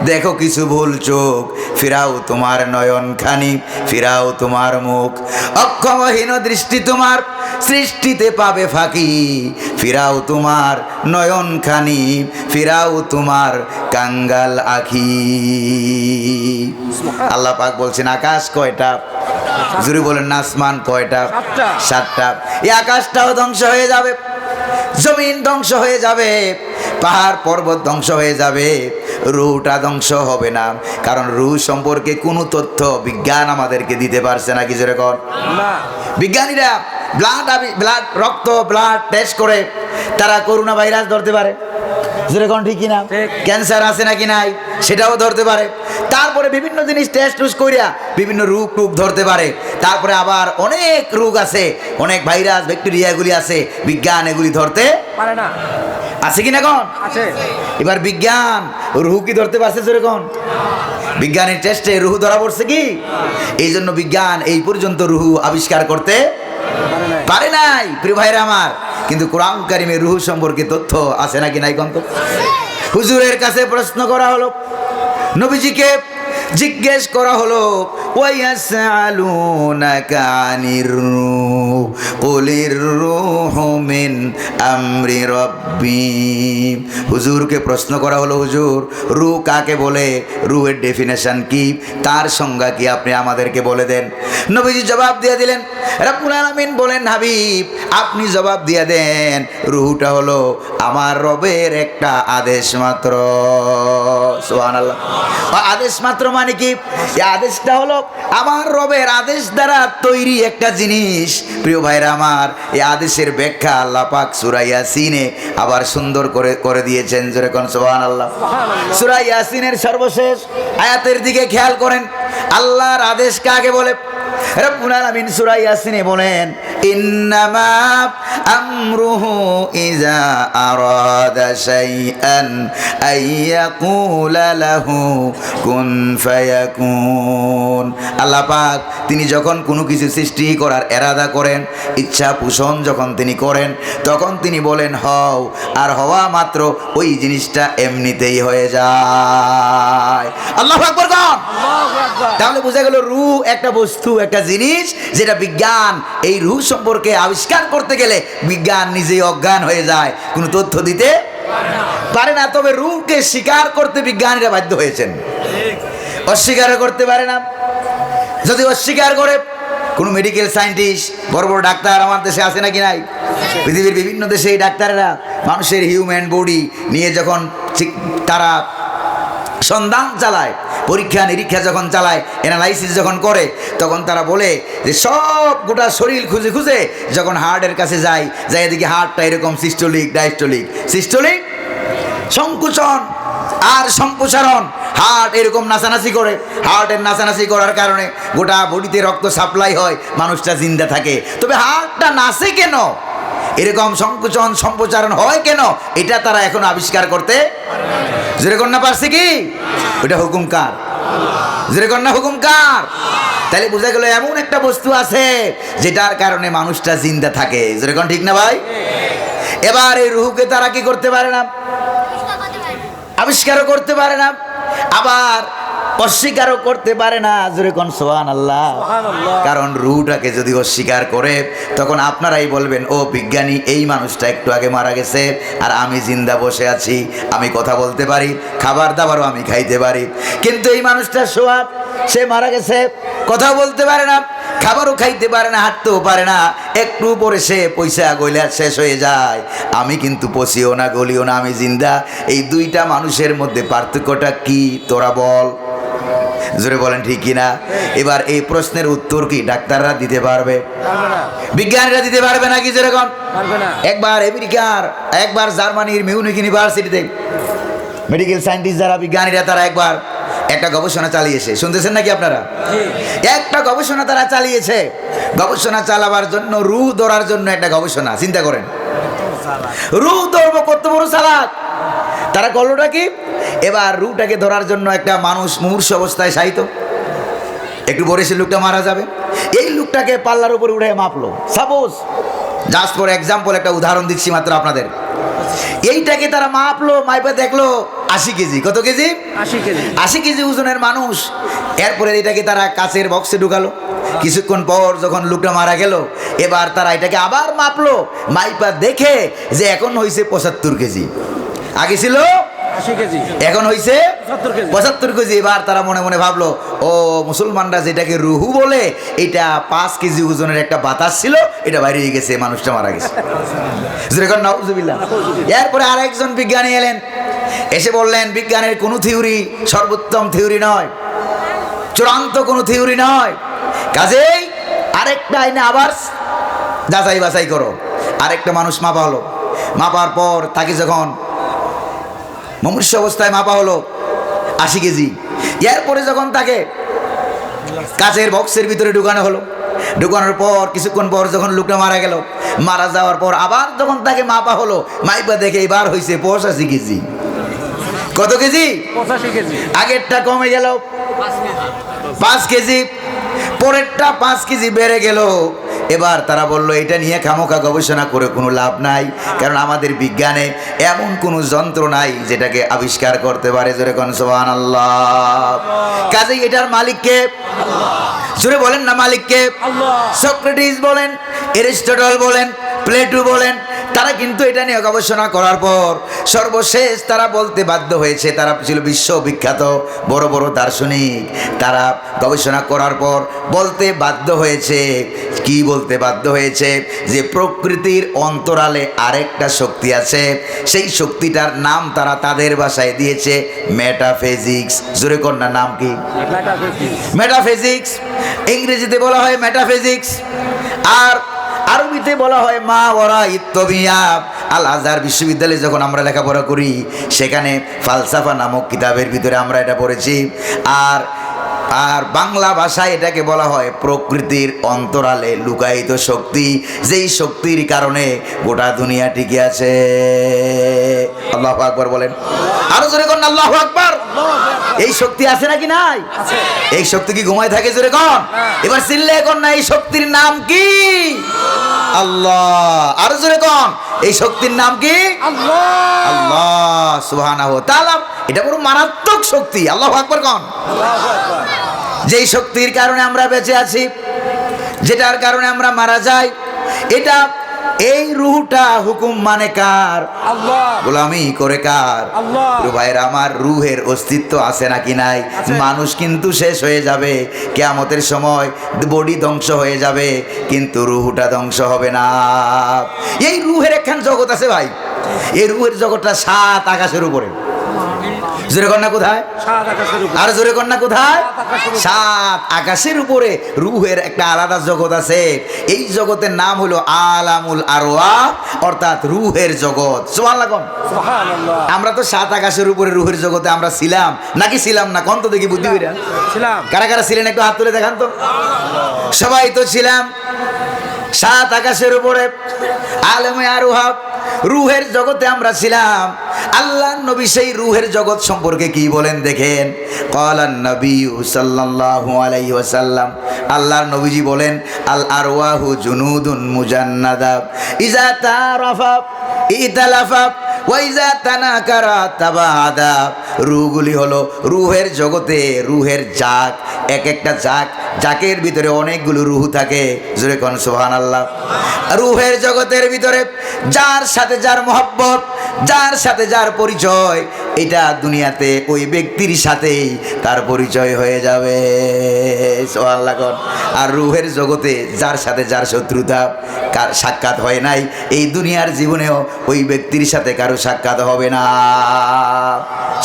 দেখো কিছু ভুল চোখ, ফিরাও তোমার নয়ন খানি, ফিরাও তোমার মুখ, অক্ষমহীন দৃষ্টি তোমার সৃষ্টিতে পাবে ফাঁকি, ফিরাও তোমার নয়ন খানি, ফিরাও তোমার কাঙ্গাল আখি। আল্লাহ পাক বলছেন আকাশ কয়টা? জুরি বলেন না, আসমান কয়টা? সাতটা। সাতটা। এই আকাশটাও ধ্বংস হয়ে যাবে, জমিন ধ্বংস হয়ে যাবে, পাহাড় পর্বত ধ্বংস হয়ে যাবে, রুহটা ধ্বংস হবে না। কারণ রুহ সম্পর্কে কোনো তথ্য বিজ্ঞান আমাদেরকে দিতে পারছে না। কিছু রেকর্ড না। বিজ্ঞানীরা রক্ত ব্লাড টেস্ট করে তারা করোনা ভাইরাস ধরতে পারে, যেরকম ঠিক কিনা, ঠিক। ক্যান্সার আছে নাকি নাই সেটাও ধরতে পারে। তারপরে বিভিন্ন জিনিস টেস্ট টুস করিয়া বিভিন্ন রোগ টুক ধরতে পারে। তারপরে আবার অনেক রোগ আছে, অনেক ভাইরাস ব্যাকটেরিয়া এগুলি আছে, বিজ্ঞান এগুলি ধরতে পারে না। আছে কিনা কোন? আছে। এবার বিজ্ঞান রুহু কি ধরতে পারছে? যেরকম বিজ্ঞানের টেস্টে রুহু ধরা পড়ছে কি? এই জন্য বিজ্ঞান এই পর্যন্ত রুহু আবিষ্কার করতে পারে না। পারে নাই, প্রিয় ভাইরা আমার। কিন্তু কোরআন কারিমে রুহু সম্পর্কে তথ্য আছে নাকি নাই কন্ত? হুজুরের কাছে প্রশ্ন করা হলো, নবীজিকে জিজ্ঞেস করা হলো, ওয়ায়াসআলুনাকা আনির রূহ কুলির রূহু মিন আমরি রাব্বি। হুজুরকে প্রশ্ন করা হলো, হুজুর রূহ কাকে বলে? রূহের ডেফিনেশন কি, তার সংজ্ঞা কি, আপনি আমাদেরকে বলে দেন। নবীজি জবাব দিয়ে দিলেন, রাব্বুল আলামিন বলেন, হাবিব আপনি জবাব দিয়ে দেন, রূহটা হলো আমার রবের একটা আদেশ মাত্র। সুবহানাল্লাহ। আদেশ মাত্র মানে কি? এই আদেশটা হলো আমার রবের আদেশ দ্বারা তৈরি একটা জিনিস। প্রিয় ভাইরা আমার, এই আদেশের ব্যাখ্যা আল্লাহ পাক সূরা ইয়াসিনে আবার সুন্দর করে দিয়েছেন। জোরে কোন সুবহানাল্লাহ। সূরা ইয়াসিনের সর্বশেষ আয়াতের দিকে খেয়াল করেন, আল্লাহর আদেশ কাকে বলে? রব্বুল আলামিন সূরা ইয়াসিনে বলেন, ইন্নামা আমরুহু ইযা আরাদা শাইআন আইয়াকুলা লাহু কুন ফায়াকুন। আল্লাহ পাক তিনি যখন কোনো কিছু সৃষ্টি করার এরাদা করেন, ইচ্ছা পোষণ যখন তিনি করেন, তখন তিনি বলেন হও, আর হওয়া মাত্র ওই জিনিসটা এমনিতেই হয়ে যায়। আল্লাহু আকবার কোন? আল্লাহু আকবার। তাহলে বোঝা গেল রূহ একটা বস্তু, একটা জিনিস, যেটা বিজ্ঞান এই রূহ সম্পর্কে আবিষ্কার করতে গেলে বিজ্ঞান নিজেই অজ্ঞান হয়ে যায়, কোনো তথ্য দিতে পারে না। তবে রূহকে স্বীকার করতে বিজ্ঞানীরা বাধ্য হয়েছেন, অস্বীকার করতে পারে না। যদি অস্বীকার করে কোনো মেডিকেল সায়েন্টিস্ট, বড় বড় ডাক্তার আমার দেশে আছে নাকি নাই? পৃথিবীর বিভিন্ন দেশে এই ডাক্তাররা মানুষের হিউম্যান বডি নিয়ে যখন তারা সন্ধান চালায়, পরীক্ষা নিরীক্ষা যখন চালায়, অ্যানালাইসিস যখন করে, তখন তারা বলে যে সব গোটা শরীর খুঁজে খুঁজে যখন হার্টের কাছে যায়, এদিকে হার্টটা এরকম সিস্টোলিক ডায়াস্টোলিক, সিস্টোলিক সংকুচন আর সম্প্রসারণ, হার্ট এরকম নাচানাচি করে, হার্টের নাচানাচি করার কারণে গোটা বডিতে রক্ত সাপ্লাই হয়, মানুষটা জিন্দা থাকে। তবে হার্টটা নাচে কেন, এরকম সংকুচন সম্প্রসারণ হয় কেন, এটা তারা এখন আবিষ্কার করতে যেরকম না পারছে কি? ওটা হুকুম কার? যেরকম না হুকুম কার? তাহলে বোঝা গেল এমন একটা বস্তু আছে যেটার কারণে মানুষটা জিন্দা থাকে। যেরকম ঠিক না ভাই? এবার এই রুহকে তারা কি করতে পারে না, আবিষ্কারও করতে পারে না, আবার অস্বীকারও করতে পারে না। জোরে কোন সুবহানাল্লাহ। কারণ রুহটাকে যদি অস্বীকার করে, তখন আপনারাই বলবেন, ও বিজ্ঞানী, এই মানুষটা একটু আগে মারা গেছে আর আমি জিন্দা বসে আছি, আমি কথা বলতে পারি, খাবার দাবারও আমি খাইতে পারি, কিন্তু এই মানুষটা সোয়াব, সে মারা গেছে, কথা বলতে পারে না, খাবারও খাইতে পারে না, হাঁটতেও পারে না, একটু পরে সে পয়সা গইলা শেষ হয়ে যায়, আমি কিন্তু পচিও না গলিও না, আমি জিন্দা। এই দুইটা মানুষের মধ্যে পার্থক্যটা কি তোরা বল? জোরে বলেন ঠিক কিনা? এবার এই প্রশ্নের উত্তর কি ডাক্তাররা দিতে পারবে? বিজ্ঞানীরা দিতে পারবে নাকি? যেরকম একবার আমেরিকার, একবার জার্মানির মিউনিক ইউনিভার্সিটিতে মেডিকেল সায়েন্টিস্ট যারা বিজ্ঞানীরা, তারা একবার একটা গবেষণা চালিয়েছে, শুনতেছেন নাকি আপনারা? একটা গবেষণা তারা চালিয়েছে, গবেষণা চালাবার জন্য, রূহ ধরার জন্য একটা গবেষণা। চিন্তা করেন, রূহ ধরবো, কত বড় চালাক। তারা করলোটা কি? এবার রূহটাকে ধরার জন্য একটা মানুষ মুমূর্ষু অবস্থায় শায়িত, একটু পরে সে লোকটা মারা যাবে, এই লোকটাকে পাল্লার উপরে উঠে মাপলো। সাপোজ জাস্ট ফর এক্সাম্পল একটা উদাহরণ দিচ্ছি মাত্র আপনাদের। এইটাকে তারা মাপলো, মাইপে দেখলো 80 কেজি। কত কেজি? 80 কেজি। 80 কেজি ওজনের মানুষ। এরপরে এটাকে তারা কাচের বক্সে ঢুকালো। কিছুক্ষণ পর যখন লোকটা মারা গেল, এবার তারা এটাকে আবার মাপলো, মাইপা দেখে যে এখন হয়েছে 75 কেজি। আগে ছিল 80 কেজি, এখন হয়েছে 75 কেজি। এবার তারা মনে মনে ভাবলো, ও মুসলমানরা যেটাকে রুহু বলে, এটা 5 কেজি ওজনের একটা বাতাস ছিল, এটা বাইরে গেছে, মানুষটা মারা গেছে। যেরকম নাউজুবিল্লাহ। এরপরে আরেকজন বিজ্ঞানী এলেন, এসে বললেন বিজ্ঞানের কোনো থিওরি সর্বোত্তম থিওরি নয়, চূড়ান্ত কোনো থিওরি নয়, কাজেই আরেকটা আইনে আবার যাচাই বাছাই করো। আরেকটা মানুষ মাপা হলো, মাপার পর তাকে যখন মুমূর্ষ অবস্থায় মাপা হলো 80 কেজি। এরপরে যখন তাকে কাচের বক্সের ভিতরে ঢুকানো হলো, ঢুকানোর পর কিছুক্ষণ পর যখন লোকটা মারা গেল, মারা যাওয়ার পর আবার যখন তাকে মাপা হলো, মাইপা দেখে এবার হয়েছে 85 কেজি। কত কেজি? 85 কেজি। আগেরটা কমে গেল 5 কেজি, পরেরটা 5 কেজি বেড়ে গেল। এবার তারা বলল এটা নিয়ে খামোখা গবেষণা করে কোনো লাভ নাই, কারণ আমাদের বিজ্ঞানে এমন কোনো যন্ত্র নাই যেটাকে আবিষ্কার করতে পারে। জোরে কোন সুবহানাল্লাহ। কাজেই এটার মালিককে জোরে বলেন না, মালিককে। সক্রেটিস বলেন, এরিস্টটল বলেন, প্লেটো বলেন, তারা কিন্তু এটা নিয়ে গবেষণা করার পর সর্বশেষ তারা বলতে বাধ্য হয়েছে, তারা ছিল বিশ্ববিখ্যাত বড় বড় দার্শনিক, তারা গবেষণা করার পর বলতে বাধ্য হয়েছে, কি বলতে বাধ্য হয়েছে, যে প্রকৃতির অন্তরালে আরেকটা শক্তি আছে, সেই শক্তিটার নাম তারা তাদের ভাষায় দিয়েছে মেটাফিজিক্স। জোরে কন্যা নাম কি? মেটাফিজিক্স। ইংরেজিতে বলা হয় মেটাফিজিক্স, আর আরবিতে বলা হয় মা ওরা ইত্তবিয়া। আল আজহার বিশ্ববিদ্যালয়ে যখন আমরা লেখাপড়া করি, সেখানে ফালসাফা নামক কিতাবের ভিতরে আমরা এটা পড়েছি। আর আর বাংলা ভাষায় এটাকে বলা হয় প্রকৃতির অন্তরালে লুকায়িত শক্তি, যেই শক্তির কারণে গোটা দুনিয়া টিকে আছে। আল্লাহু আকবার বলেন, আরো জোরে কোন আল্লাহু আকবার। এই শক্তি আছে নাকি নাই? এই শক্তি কি ঘুমায় থাকে? জোরে কোন, এবার চিল্লে কোন না, এই শক্তির নাম কি? আল্লাহ। আরো জোরে কোন, এই শক্তির নাম কি? আল্লাহ। আল্লাহ সুবহানাহু ওয়া তাআলা। এটা বড় মারাত্মক শক্তি। আল্লাহু আকবার কোন। যেই শক্তির কারণে আমরা বেঁচে আছি, যেটার কারণে আমরা মারা যাই, এটা এই রুহটা হুকুম মানে কার? আল্লাহ। গোলামি করে কার? আল্লাহ। ভাইয়ের আমার, রুহের অস্তিত্ব আছে নাকি নাই? মানুষ কিন্তু শেষ হয়ে যাবে, কিয়ামতের সময় বডি ধ্বংস হয়ে যাবে, কিন্তু রুহটা ধ্বংস হবে না। এই রুহের একখান জগৎ আছে ভাই, এই রুহের জগৎটা 7 আকাশের উপরে। জোরে কন্যা কোথায়? 7 আকাশের উপরে। আর জোরে কন্যা কোথায়? 7 আকাশের উপরে রুহের একটা আলাদা জগৎ আছে। এই জগতের নাম হলো আলামুল আরওয়াহ, অর্থাৎ রুহের জগৎ। সুবহানাল্লাহ কোন। সুবহানাল্লাহ। আমরা তো 7 আকাশের উপরে রুহের জগতে আমরা ছিলাম নাকি ছিলাম না? কোন তো দেখি বুদ্ধি কইরা ছিলাম। কারা কারা ছিলেন একটু হাত তুলে দেখান তো। সবাই তো ছিলাম 7 আকাশের উপরে আলামে আরওয়াহ, রুহের জগতে আমরা ছিলাম। আল্লাহর নবী সেই রুহের জগৎ সম্পর্কে কি বলেন দেখেন। ক্বালান নবী সাল্লাল্লাহু আলাইহি ওয়াসাল্লাম, আল্লাহর নবীজি বলেন, আল আরওয়াহু জুনুদুন মুজান্নাদা ইজা তারাফা ইতালাফা ওয়া ইজা তানাকারা তাবাদা। রুহগুলি হলো রুহের জগতে রুহের জাক, এক একটা জাক, জাকের ভিতরে অনেকগুলো রুহ থাকে। জোরে কোন সুবহানাল্লাহ। রুহের জগতের ভিতরে যার সাথে যার মহব্বত, যার সাথে যার পরিচয়, এটা দুনিয়াতে ওই ব্যক্তির সাথেই তার পরিচয় হয়ে যাবে। সুবহানাল্লাহ। আর রুহের জগতে যার সাথে যার শত্রুতা, কার সাক্ষাৎ হয় নাই, এই দুনিয়ার জীবনেও ওই ব্যক্তির সাথে কারো সাক্ষাৎ হবে না।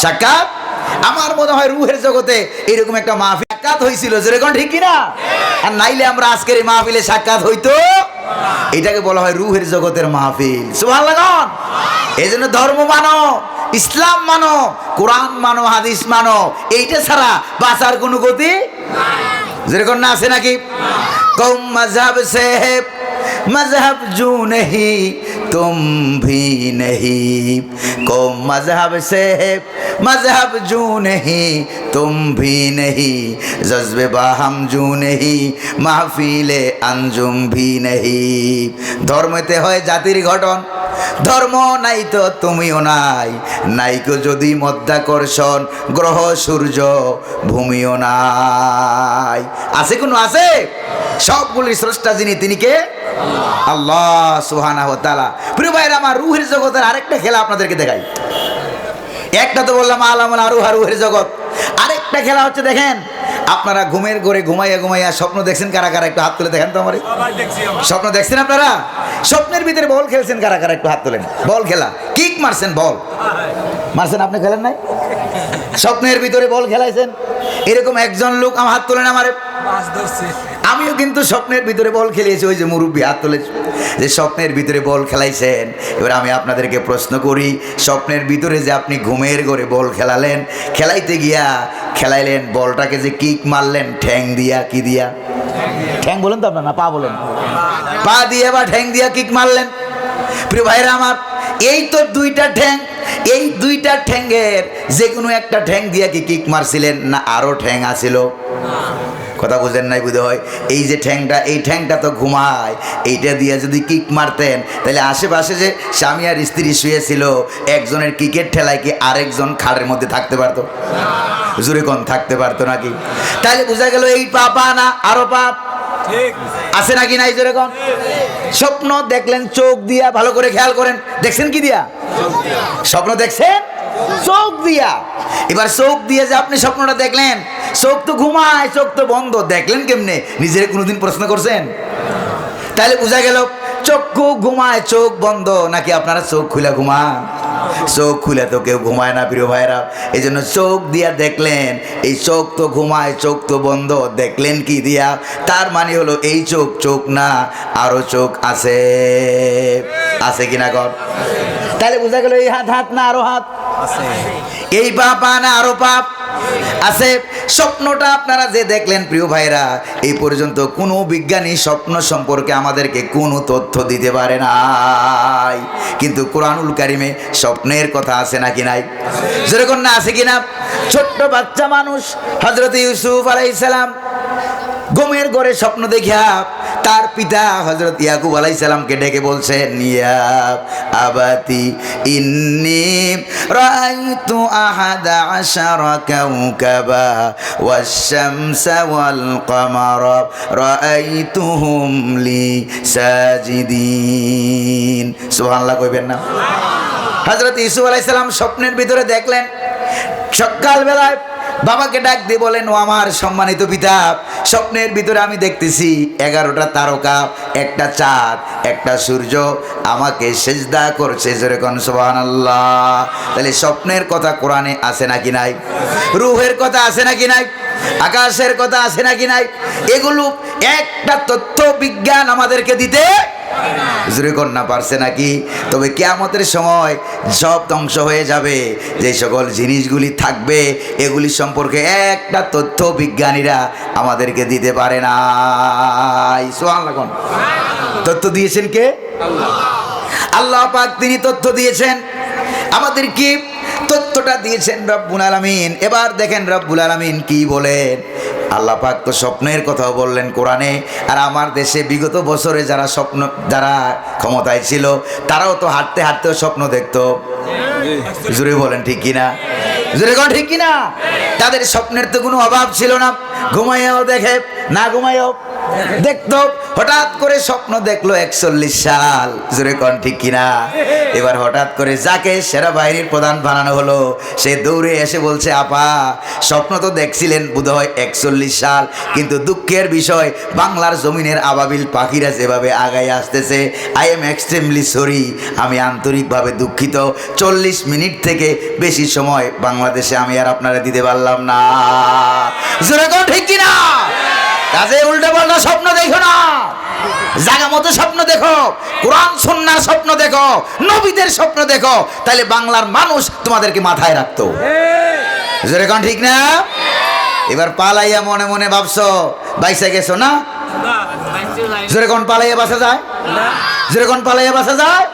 সাক্ষাৎ আমার মনে হয় রুহের জগতে এরকম একটা মাহফিল সাক্ষাৎ হয়েছিল, যেরকম ঠিক কিনা? আর নাইলে আমরা আজকের এই মাহফিলে সাক্ষাৎ হইতো। এটাকে বলা হয় রুহের জগতের মাহফিল। সুবহানাল্লাহ। এই জন্য ধর্ম মানো, ইসলাম মানো, কোরআন মানো, হাদিস মানো, এইটা ছাড়া বাঁচার কোনো গতি যেরকম না আছে নাকি? কৌম মজহব সে মজহব জু নেহি तुम भी नहीं, को मजहब से मजहब जू नहीं, तुम भी नहीं, जज्बे बाहम जू नहीं, মাহফিলে আঞ্জুম ভি নেহি। ধর্মেতে হয় জাতির গঠন, ধর্ম নাই তো তুমিও নাই, নাইকো যদি মধ্যাকর্ষণ, গ্রহ সূর্য ভূমিও নাই। আছে কোনো আছে? সবগুলির স্রষ্টা যিনি, তিনি কে? আল্লাহ সুবহানাহু ওয়া তাআলা। প্রিয় ভাইরা আমার, রুহের জগতের আরেকটা খেলা আপনাদেরকে দেখাই। একটা তো বললাম আলামুল আরুহা, রুহের জগৎ। আরেকটা খেলা হচ্ছে, দেখেন আপনারা ঘুমের ঘরে ঘুমাইয়া ঘুমাইয়া স্বপ্ন দেখছেন কারা কারা? একটু হাত তুলে দেখেন তো আমারে। স্বপ্ন দেখছেন আপনারা? স্বপ্নের ভিতরে বল খেলছেন কারা কারা? একটু হাত তুলেন। বল খেলা, কিক মারছেন, বল মারছেন, আপনি খেলেন নাই? স্বপ্নের ভিতরে বল খেলাইছেন এরকম একজন লোক আমার হাত তোলেন আমারে। আমিও কিন্তু স্বপ্নের ভিতরে বল খেলিয়েছি, ওই যে মুরব্বী হাত তুলেছে, যে স্বপ্নের ভিতরে বল খেলাইছেন। এবার আমি আপনাদেরকে প্রশ্ন করি, স্বপ্নের ভিতরে যে আপনি ঘুমের ঘরে বল খেলালেন, খেলাইতে গিয়া খেলাইলেন, বলটাকে যে কিক মারলেন ঠ্যাং দিয়া, কি দিয়া? ঠ্যাং বলেন তো আপনার, না পা বলেন? পা দিয়ে বা ঠ্যাং দিয়া কিক মারলেন। প্রিয় ভাইরা আমার, এই তো দুইটা ঠ্যাং, এই দুইটা ঠ্যাঙ্গের যে কোনো একটা ঠ্যাং দিয়া কি কিক মারছিলেন, না আরো ঠ্যাং আছিল? কথা বুঝেন নাই বোধ হয়। এই যে ঠ্যাংটা, এই ঠ্যাংটা তো ঘুমায়, এইটা দিয়ে যদি কিক মারতেন তাহলে আশেপাশে যে স্বামী আর স্ত্রী শুয়েছিল, একজনের কিকের ঠেলায় কি আরেকজন খাড়ের মধ্যে থাকতে পারতো? জোরে কোন থাকতে পারতো নাকি? তাহলে বোঝা গেল এই পাপা না আরো পাপ আছে নাকি নাই? জোরে কোন। স্বপ্ন দেখলেন চোখ দিয়া, ভালো করে খেয়াল করেন, দেখছেন কি দিয়া? স্বপ্ন দেখছেন চোখ দিয়া। এবার চোখ দিয়ে যে আপনি স্বপ্নটা দেখলেন, চোখ তো ঘুমায়, চোখ তো বন্ধ, দেখলেন কেমনে? নিজের কোনোদিন প্রশ্ন করছেন? তাহলে বোঝা গেল চক্ষু ঘুমায়, চোখ বন্ধ, নাকি আপনারা চোখ খুলে ঘুমান? চোখ খুলে তো কেউ ঘুমায় না প্রিয় ভাইরা। এই জন্য চোখ দিয়া দেখলেন, এই চোখ তো ঘুমায়, চোখ তো বন্ধ, দেখলেন কি দিয়া? তার মানে হলো এই চোখ চোখ না, আরো চোখ আছে। আছে কিনা কর? তাহলে বোঝা গেল এই হাত হাত না আরো হাত আছে, এই পা পা না আরো পাপ আছে। স্বপ্নটা আপনারা যে দেখলেন প্রিয় ভাইরা, এই পর্যন্ত কোনো বিজ্ঞানী স্বপ্ন সম্পর্কে আমাদেরকে কোনো তথ্য দিতে পারে নাই, কিন্তু কোরআনুল কারিমে স্বপ্নের কথা আছে নাকি নাই? যেরকম না আছে কিনা? ছোট্ট বাচ্চা মানুষ হযরত ইউসুফ আলাইহিস সালাম ঘুমের ঘরে স্বপ্ন দেখিয়া তার পিতা হযরত ইয়াকুব আলাইহিস সালামকে ডেকে বলছেন, ইয়া আবাতি ইন্নী রাআইতু আহাদা আশারা কাওকাবা ওয়াশ-শামসা ওয়াল কামারা রাআইতুহুম লি সাজিদিন। সুবহানাল্লাহ কইবেন না? হযরত ইউসুফ আলাইহিস সালাম স্বপ্নের ভিতরে দেখলেন, সকালবেলায় বাবাকে ডাক দিয়ে বলেন, ও আমার সম্মানিত পিতা, স্বপ্নের ভিতরে আমি দেখতেছি 11টা তারকা, একটা চাঁদ, একটা সূর্য আমাকে সেজদা করছে। যেরকম সুবহানাল্লাহ। তাহলে স্বপ্নের কথা কোরআনে আছে নাকি নাই? রূহের কথা আছে নাকি নাই? আকাশের কথা আছে নাকি নাই? এগুলো একটা তথ্য বিজ্ঞান আমাদেরকে দিতে জোরে কন্যা পারছে নাকি? তবে কিয়ামতের সময় সব ধ্বংস হয়ে যাবে, যে সকল জিনিসগুলি থাকবে এগুলি সম্পর্কে একটা তথ্য বিজ্ঞানীরা আমাদেরকে দিতে পারে না। সুবহানাল্লাহ। তথ্য দিয়েছেন কে? আল্লাহ পাক, তিনি তথ্য দিয়েছেন আমাদেরকে, তথ্যটা দিয়েছেন রব্বুল আলামিন। এবার দেখেন রব্বুল আলামিন কি বলেন। আল্লাহ পাক তো স্বপ্নের কথাও বললেন কোরআনে। আর আমার দেশে বিগত বছরে যারা ক্ষমতায় ছিল, তারাও তো হাঁটতে হাঁটতেও স্বপ্ন দেখতো। জোরে বলেন ঠিক কিনা? জোরে কোন ঠিক কিনা? তাদের স্বপ্নের তো কোনো অভাব ছিল না, ঘুমাইয়াও দেখে, না ঘুমাইয়াও দেখতো। হঠাৎ করে স্বপ্ন দেখলো 41 সাল। জোরে কোন ঠিক কিনা? এবার হঠাৎ করে যাকে সেনাবাহিনীর প্রধান বানানো হলো, সে দৌড়ে এসে বলছে, আপা স্বপ্ন তো দেখছিলেন বোধহয় 41 সাল, কিন্তু দুঃখের বিষয় বাংলার জমিনের আবাবিল পাখিরা যেভাবে আগায় আসতেছে, আই এম এক্সট্রিমলি সরি, আমি আন্তরিকভাবে দুঃখিত। 40 মিনিট থেকে বেশি সময় বাংলাদেশে আমি আর আপনারা দিতে পারলাম না। জোরে কোন ঠিক কিনা? কাজে উল্টো পাল্টা স্বপ্ন দেখো না, জায়গা মতো স্বপ্ন দেখো, কোরআন সুন্নাহর স্বপ্ন দেখো, নবীদের স্বপ্ন দেখো, তাহলে বাংলার মানুষ তোমাদেরকে মাথায় রাখতো। যেরকম ঠিক না? এবার পালাইয়া মনে মনে ভাবছো বাইসে গেছো না? যেরকম পালাইয়া বাসা যায়, যেরকম পালাইয়া বাসা যায়,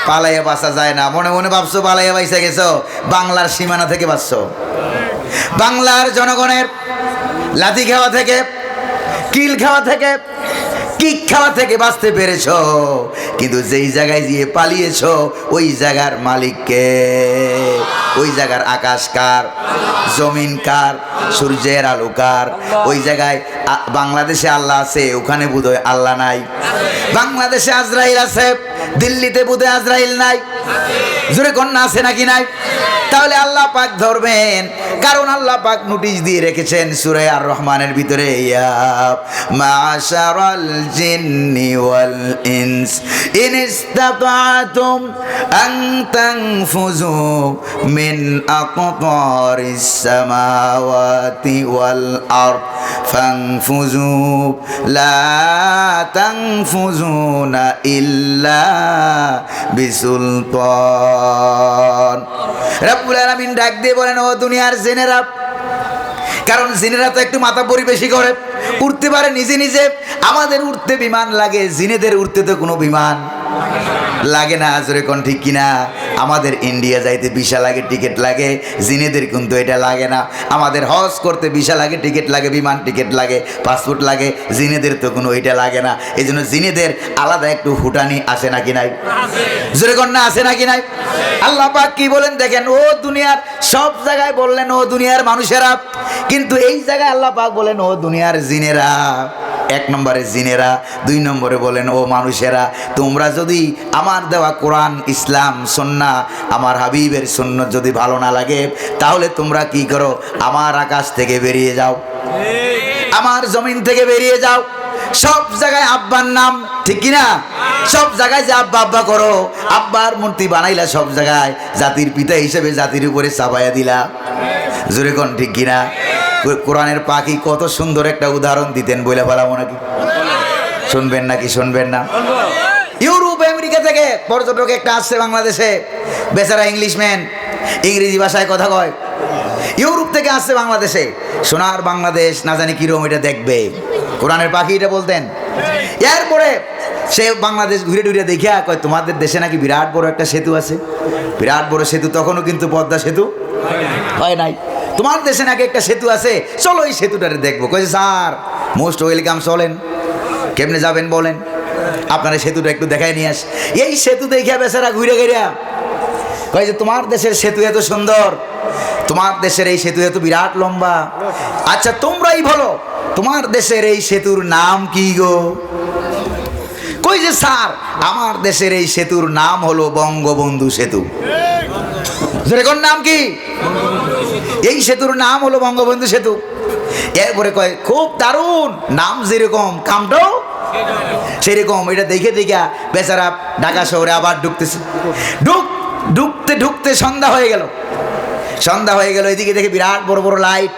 পালাইয়া বাঁচা যায় না। মনে মনে ভাবছো পালাইয়া বাইসা গেছো, বাংলার সীমানা থেকে বাঁচছো, বাংলার জনগণের লাথি খাওয়া থেকে, কিল খাওয়া থেকে, কিক খাওয়া থেকে বাঁচতে পেরেছো। কিন্তু যেই জায়গায় গিয়ে পালিয়েছো ওই জায়গার মালিককে, ওই জায়গার আকাশ কার, জমিন কার, সূর্যের আলো কার? ওই জায়গায় বাংলাদেশে আল্লাহ আছে, ওখানে বোধহয় আল্লাহ নাই। বাংলাদেশে আজরাইল আছে, দিল্লিতে বোধহয় আজরাইল নাই। জোরে কন্যা আছে নাকি নাই? তাহলে আল্লাহ পাক ধরবেন, কারণ আল্লাহ পাক নোটিশ দিয়ে রেখেছেন সূরা আর রহমানের ভিতরে, ইয়া মাশারাল জিন্নি ওয়াল ইনস ইন ইসতাতাতুম আন তানফুযু মিন আকতারিস সামাওয়াতি ওয়াল আরদ ফানফুযু লা তানফুযুনা ইল্লা বিসুলতান। রব্বুল আলামিন ডাক দিয়ে বলেন, ও দুনিয়ার জিনেরা, কারণ জিনেরা তো একটু মাথা পরি বেশি করে, উঠতে পারে নিজে নিজে। আমাদের উঠতে বিমান লাগে, জিনেদের উঠতে তো কোনো বিমান লাগে না। জোরে কোন ঠিক কিনা? আমাদের ইন্ডিয়া যাইতে ভিসা লাগে, টিকিট লাগে, জিনেদের কিন্তু এটা লাগে না। আমাদের হজ করতে ভিসা লাগে, টিকিট লাগে, বিমান টিকিট লাগে, পাসপোর্ট লাগে, জিনেদের তো কোনো এটা লাগে না। এই জন্য জিনেদের আলাদা একটু হুটানি আছে নাকি নাই? জোরে কোন না আছে নাকি নাই? আল্লাহ পাক কি বলেন দেখেন, ও দুনিয়ার সব জায়গায় বললেন ও দুনিয়ার মানুষেরা, কিন্তু এই জায়গায় আল্লাহ পাক বলেন ও দুনিয়ার জিনেরা। এক নম্বরে জিনেরা, দুই নম্বরে বলেন ও মানুষেরা, তোমরা যদি আমার দেওয়া কোরআন, ইসলাম, সুন্নাহ, আমার হাবিবের সুন্নাত যদি ভালো না লাগে, তাহলে তোমরা কি করো? আমার আকাশ থেকে বেরিয়ে যাও, আমার জমিন থেকে বেরিয়ে যাও। সব জায়গায় আব্বার নাম, ঠিক কিনা? সব জায়গায় যে আব্বা আব্বা করো, আব্বার মূর্তি বানাইলা, সব জায়গায় জাতির পিতা হিসেবে জাতির উপরে চাপাইয়া দিলা। জোরে কোন ঠিক কিনা? কোরআনের পাখি কত সুন্দর একটা উদাহরণ দিতেন, বলে বলাবো নাকি? শুনবেন নাকি শুনবেন না? ইউরোপ আমেরিকা থেকে পর্যটক একটা আসছে বাংলাদেশে, বেচারা ইংলিশম্যান, ইংরেজি ভাষায় কথা কয়। ইউরোপ থেকে আসছে বাংলাদেশে, সোনার বাংলাদেশ না জানি কিরকম এটা দেখবে। কোরআনের পাখি এটা বলতেন। এরপরে সে বাংলাদেশ ঘুরে টুরে দেখিয়া কয়, তোমাদের দেশে নাকি বিরাট বড় একটা সেতু আছে। বিরাট বড় সেতু, তখনও কিন্তু পদ্মা সেতু হয় নাই। তোমার দেশে নাকি একটা সেতু আছে, চলো এই সেতুটারে দেখবো। কয়েছে, স্যার মোস্ট ওয়েলকাম, চলেন। কেমনে যাবেন বলেন? আপনার সেতুটা একটু দেখাই নিয়ে আস। এই সেতু দেখিয়া বেচারা ঘুরে গেরিয়া কয় যে, তোমার দেশের সেতু এত সুন্দর, তোমার দেশের এই সেতু এত বিরাট লম্বা, আচ্ছা তোমরাই বলো তোমার দেশের এই সেতুর নাম কি গো? কই যে, স্যার আমার দেশের এই সেতুর নাম হলো বঙ্গবন্ধু সেতু। যেরকম নাম কি? এই সেতুর নাম হলো বঙ্গবন্ধু সেতু। এরপরে কয়, খুব দারুণ নাম, যেরকম কামটাও সেরকম। এটা দেখে দেখে বেচারা ঢাকা শহরে আবার ঢুকতেছে। ঢুকতে ঢুকতে সন্ধ্যা হয়ে গেল। সন্ধ্যা হয়ে গেল, এদিকে দেখে বিরাট বড় বড় লাইট,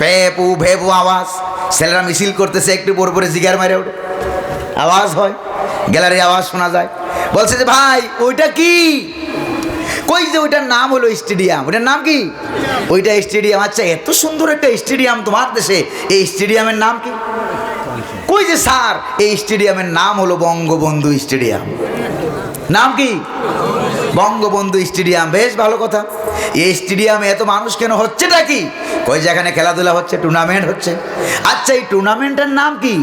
পেপু ভেপু আওয়াজ, ছেলেরা মিছিল করতেছে, একটু বড় পরে জিগার মারে ওঠে, আওয়াজ হয়, গ্যালারি আওয়াজ শোনা যায়। বলছে যে, ভাই ওইটা কি? কই যে, ওইটার নাম হলো স্টেডিয়াম। ওইটার নাম কি? ওইটা স্টেডিয়াম। আচ্ছা এত সুন্দর একটা স্টেডিয়াম তোমার দেশে, এই স্টেডিয়ামের নাম কি? কই যে, স্যার এই স্টেডিয়ামের নাম হলো বঙ্গবন্ধু স্টেডিয়াম। নাম কি? বঙ্গবন্ধু স্টেডিয়াম। বেশ ভালো কথা। এই স্টেডিয়ামে এত মানুষ কেন হচ্ছেটা কি? কই যে, এখানে খেলাধুলা হচ্ছে, টুর্নামেন্ট হচ্ছে। আচ্ছা এই টুর্নামেন্টের নাম কি?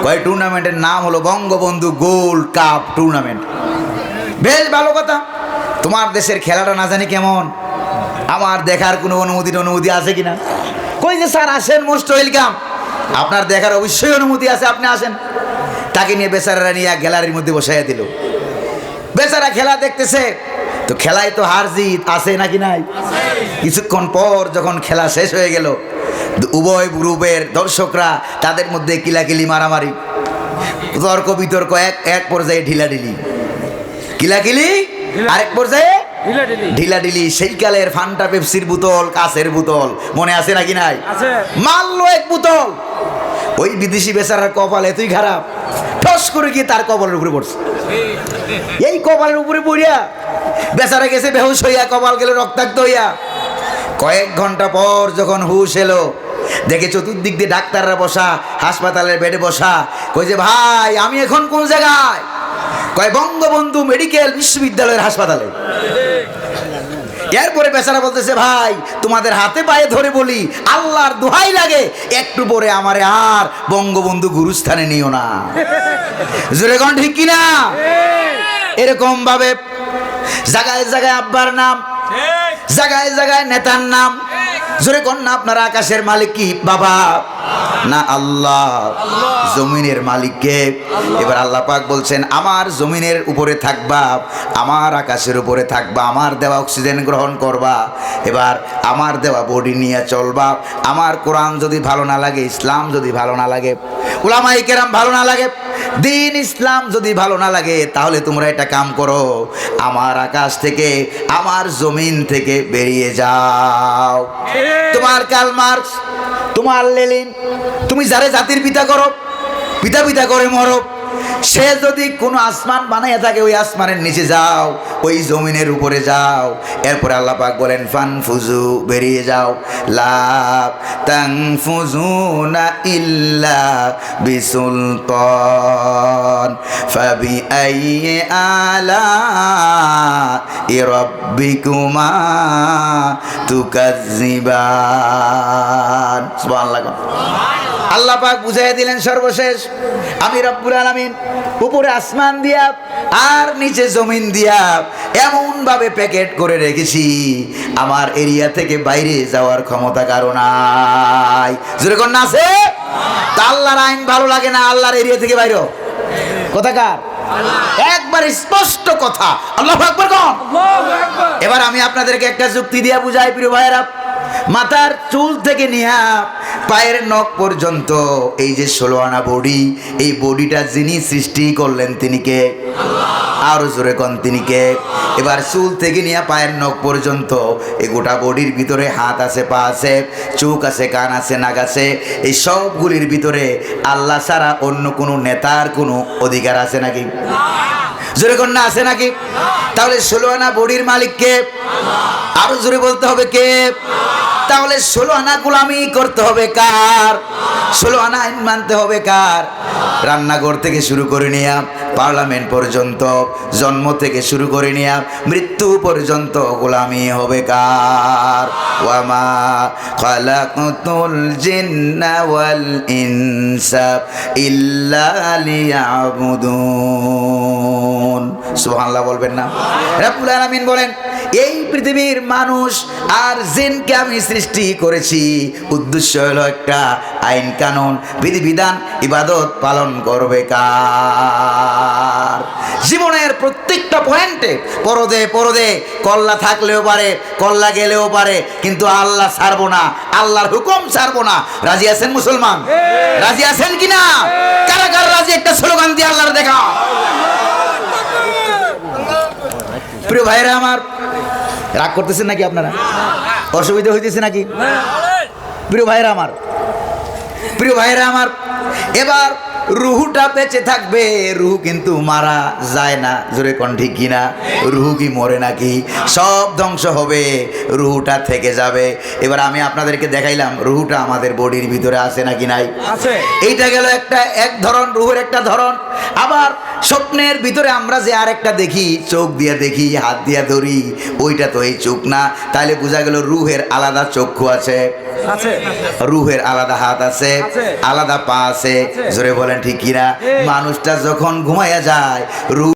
কই টুর্নামেন্টের নাম হলো বঙ্গবন্ধু গোল্ড কাপ টুর্নামেন্ট। বেশ ভালো কথা। তোমার দেশের খেলাটা না জানি কেমন, আমার দেখার কোনো অনুমতি আছে কিনা? কই যে, স্যার আসেন, মোস্ট ওয়েলকাম, আপনার দেখার অবশ্যই অনুমতি আছে, আপনি আসেন। তাকে নিয়ে বেচারারা নিয়ে গ্যালারির মধ্যে বসাইয়া দিল। বেচারা খেলা দেখতেছে, তো খেলায় তো হার জিত আছে নাকি নাই? কিছুক্ষণ পর যখন খেলা শেষ হয়ে গেল, উভয় গ্রুপের দর্শকরা তাদের মধ্যে কিলাকিলি, মারামারি, তর্ক বিতর্ক, এক পর্যায়ে ঢিলাঢিলি, কিলাকিলি, আরেক পর্যায়ে ঢিলাঢিলি। সেই কালের ফান্টা পেপসির বোতল, কাছের বোতল মনে আছে নাকি নাই? মারলো এক বোতল। ওই বিদেশি বেচারার কপাল এতই খারাপ, ঠস করে গিয়ে তার কপালের উপরে পড়ছে। এই কপালের উপরে পড়িয়া বেচারা গেছে বেহুশ হইয়া, কপাল গেল রক্তাক্ত হইয়া। কয়েক ঘন্টা পর যখন হুশ এলো, দেখে চতুর্দিক দিয়ে ডাক্তাররা বসা, হাসপাতালের বেডে বসা। কই যে, ভাই আমি এখন কোন জায়গায়? কয় বঙ্গবন্ধু মেডিকেল বিশ্ববিদ্যালয়ের হাসপাতালে। এরপরে বেচারা বলতেছে, ভাই তোমাদের হাতে পায়ে ধরে বলি, আল্লাহর দোহাই লাগে একটু পরে আমারে আর বঙ্গবন্ধু গুরুস্থানে নিও না। জোরে কোন ঠিক কিনা? এরকম ভাবে জায়গায় জায়গায় আব্বার নাম, জায়গায় জায়গায় নেতার নাম। জোরে কোন না আপনারা? আকাশের মালিক কি বাবা না আল্লাহ? জমিনের মালিককে। এবার আল্লাহ পাক বলছেন, আমার জমিনের উপরে থাকবা, আমার আকাশের উপরে থাকবা, আমার দেওয়া অক্সিজেন গ্রহণ করবা, এবার আমার দেওয়া বডি নিয়ে চলবা। আমার কোরআন যদি ভালো না লাগে, ইসলাম যদি ভালো না লাগে, উলামায়ে কেরাম ভালো না লাগে, দিন ইসলাম যদি ভালো না লাগে, তাহলে তোমরা এটা কাম করো, আমার আকাশ থেকে, আমার জমিন থেকে বেরিয়ে যাও। তোমার কার্ল মার্কস, তোমার লেনিন, তুমি যারে জাতির পিতা করো, পিতা পিতা করে মরো, সে যদি কোনো আসমান বানাইয়া থাকে, ওই আসমানের নিচে যাও, ওই জমিনের উপরে যাও। এরপরে আল্লাহ পাক বলেন, ফানফুজু, বেরিয়ে যাও, লা তানফুজুনা ইল্লা বিসুলতান ফাবিআইয়ি আলা রাব্বিকুমা তুকাজ্জিবান। সুবহানাল্লাহ। আল্লাহ পাক বুঝাই দিলেন সর্বশেষ, আমি রব্বুল আলামিন উপরে আসমান দিয়া আর নিচে জমিন দিয়া এমন ভাবে প্যাকেট করে রেখেছি, আমার এরিয়া থেকে বাইরে যাওয়ার ক্ষমতা কারো নাই। জোরে কোন না আছে? তা আল্লাহর আইন ভালো লাগে না, আল্লাহর এরিয়া থেকে বাইরে কোথাকার? একবার স্পষ্ট কথা, আল্লাহু আকবার কোন? এবার আমি আপনাদেরকে একটা যুক্তি দিয়া বুঝাই প্রিয় ভাইয়েরা। মাথার চুল থেকে নিয়া পায়ের নখ পর্যন্ত এই যে 16 আনা বডি, এই বডিটা যিনি সৃষ্টি করলেন তিনি কে? আরো জোরে কোন তিনি কে? এবার চুল থেকে নিয়ে পায়ের নখ পর্যন্ত এই গোটা বডির ভিতরে হাত আছে, পা আছে, চোখ আছে, কান আছে, নাক আছে, এই সবগুলির ভিতরে আল্লাহ ছাড়া অন্য কোনো নেতার কোনো অধিকার আছে নাকি? জোরে কোন না আছে নাকি? তাহলে 16 আনা বডির মালিক কে? আরো জোরে বলতে হবে কে? তাহলে 16 আনা গোলামি করতে হবে কার? 16 আনা আইন মানতে হবে কার? রান্নাঘর থেকে শুরু করে নিয়া পার্লামেন্ট পর্যন্ত, জন্ম থেকে শুরু করে নিয়া মৃত্যু পর্যন্ত গোলামি হবে কার? ওয়ামা খালাকতুল জিন্না ওয়াল ইনসা ইল্লা লিয়াবুদুন। সুবহানাল্লাহ বলবেন না? রব্বুল আলামিন বলেন, এই পৃথিবীর মানুষ আর জিনকে আমি সৃষ্টি করেছি, উদ্দেশ্য হলো একটা, আইন কানুন বিধিবিধান ইবাদত পালন করবে কার? জীবনের প্রত্যেকটা পয়েন্টে পরদে পরদে কল্লা থাকলেও পারে, কল্লা গেলেও পারে, কিন্তু আল্লাহ ছাড়বো না, আল্লাহর হুকুম ছাড়বো না। রাজি আছেন মুসলমান? রাজি আছেন কিনা? কারা কারা রাজি? একটা স্লোগান দিয়ে আল্লাহর দেখা। প্রিয় ভাইরা আমার, রাগ করতেছেন নাকি আপনারা? অসুবিধা হইতেছে নাকি? প্রিয় ভাইরা আমার, প্রিয় ভাইরা আমার, এবার রুহুটা বেঁচে থাকবে, রুহু কিন্তু মারা যায় না। জোরে কোন ঠিক কিনা? রুহু কি মরে নাকি? সব ধ্বংস হবে, রুহুটা থেকে যাবে। এবার আমি আপনাদেরকে দেখাইলাম রুহুটা আমাদের বডির ভিতরে আছে নাকি নাই? আছে। এইটা গেল একটা এক ধরন, রুহের একটা ধরন। আবার স্বপ্নের ভিতরে আমরা যে আরেকটা দেখি, চোখ দিয়ে দেখি, হাত দিয়ে ধরি, ওইটা তো এই চোখ না। তাহলে বোঝা গেল রুহের আলাদা চক্ষু আছে, রুহের আলাদা হাত আছে, আলাদা পা আছে। জোরে বলেন ঠিক কিনা? মানুষটা যখন ঘুমাইয়া যায়, রুহ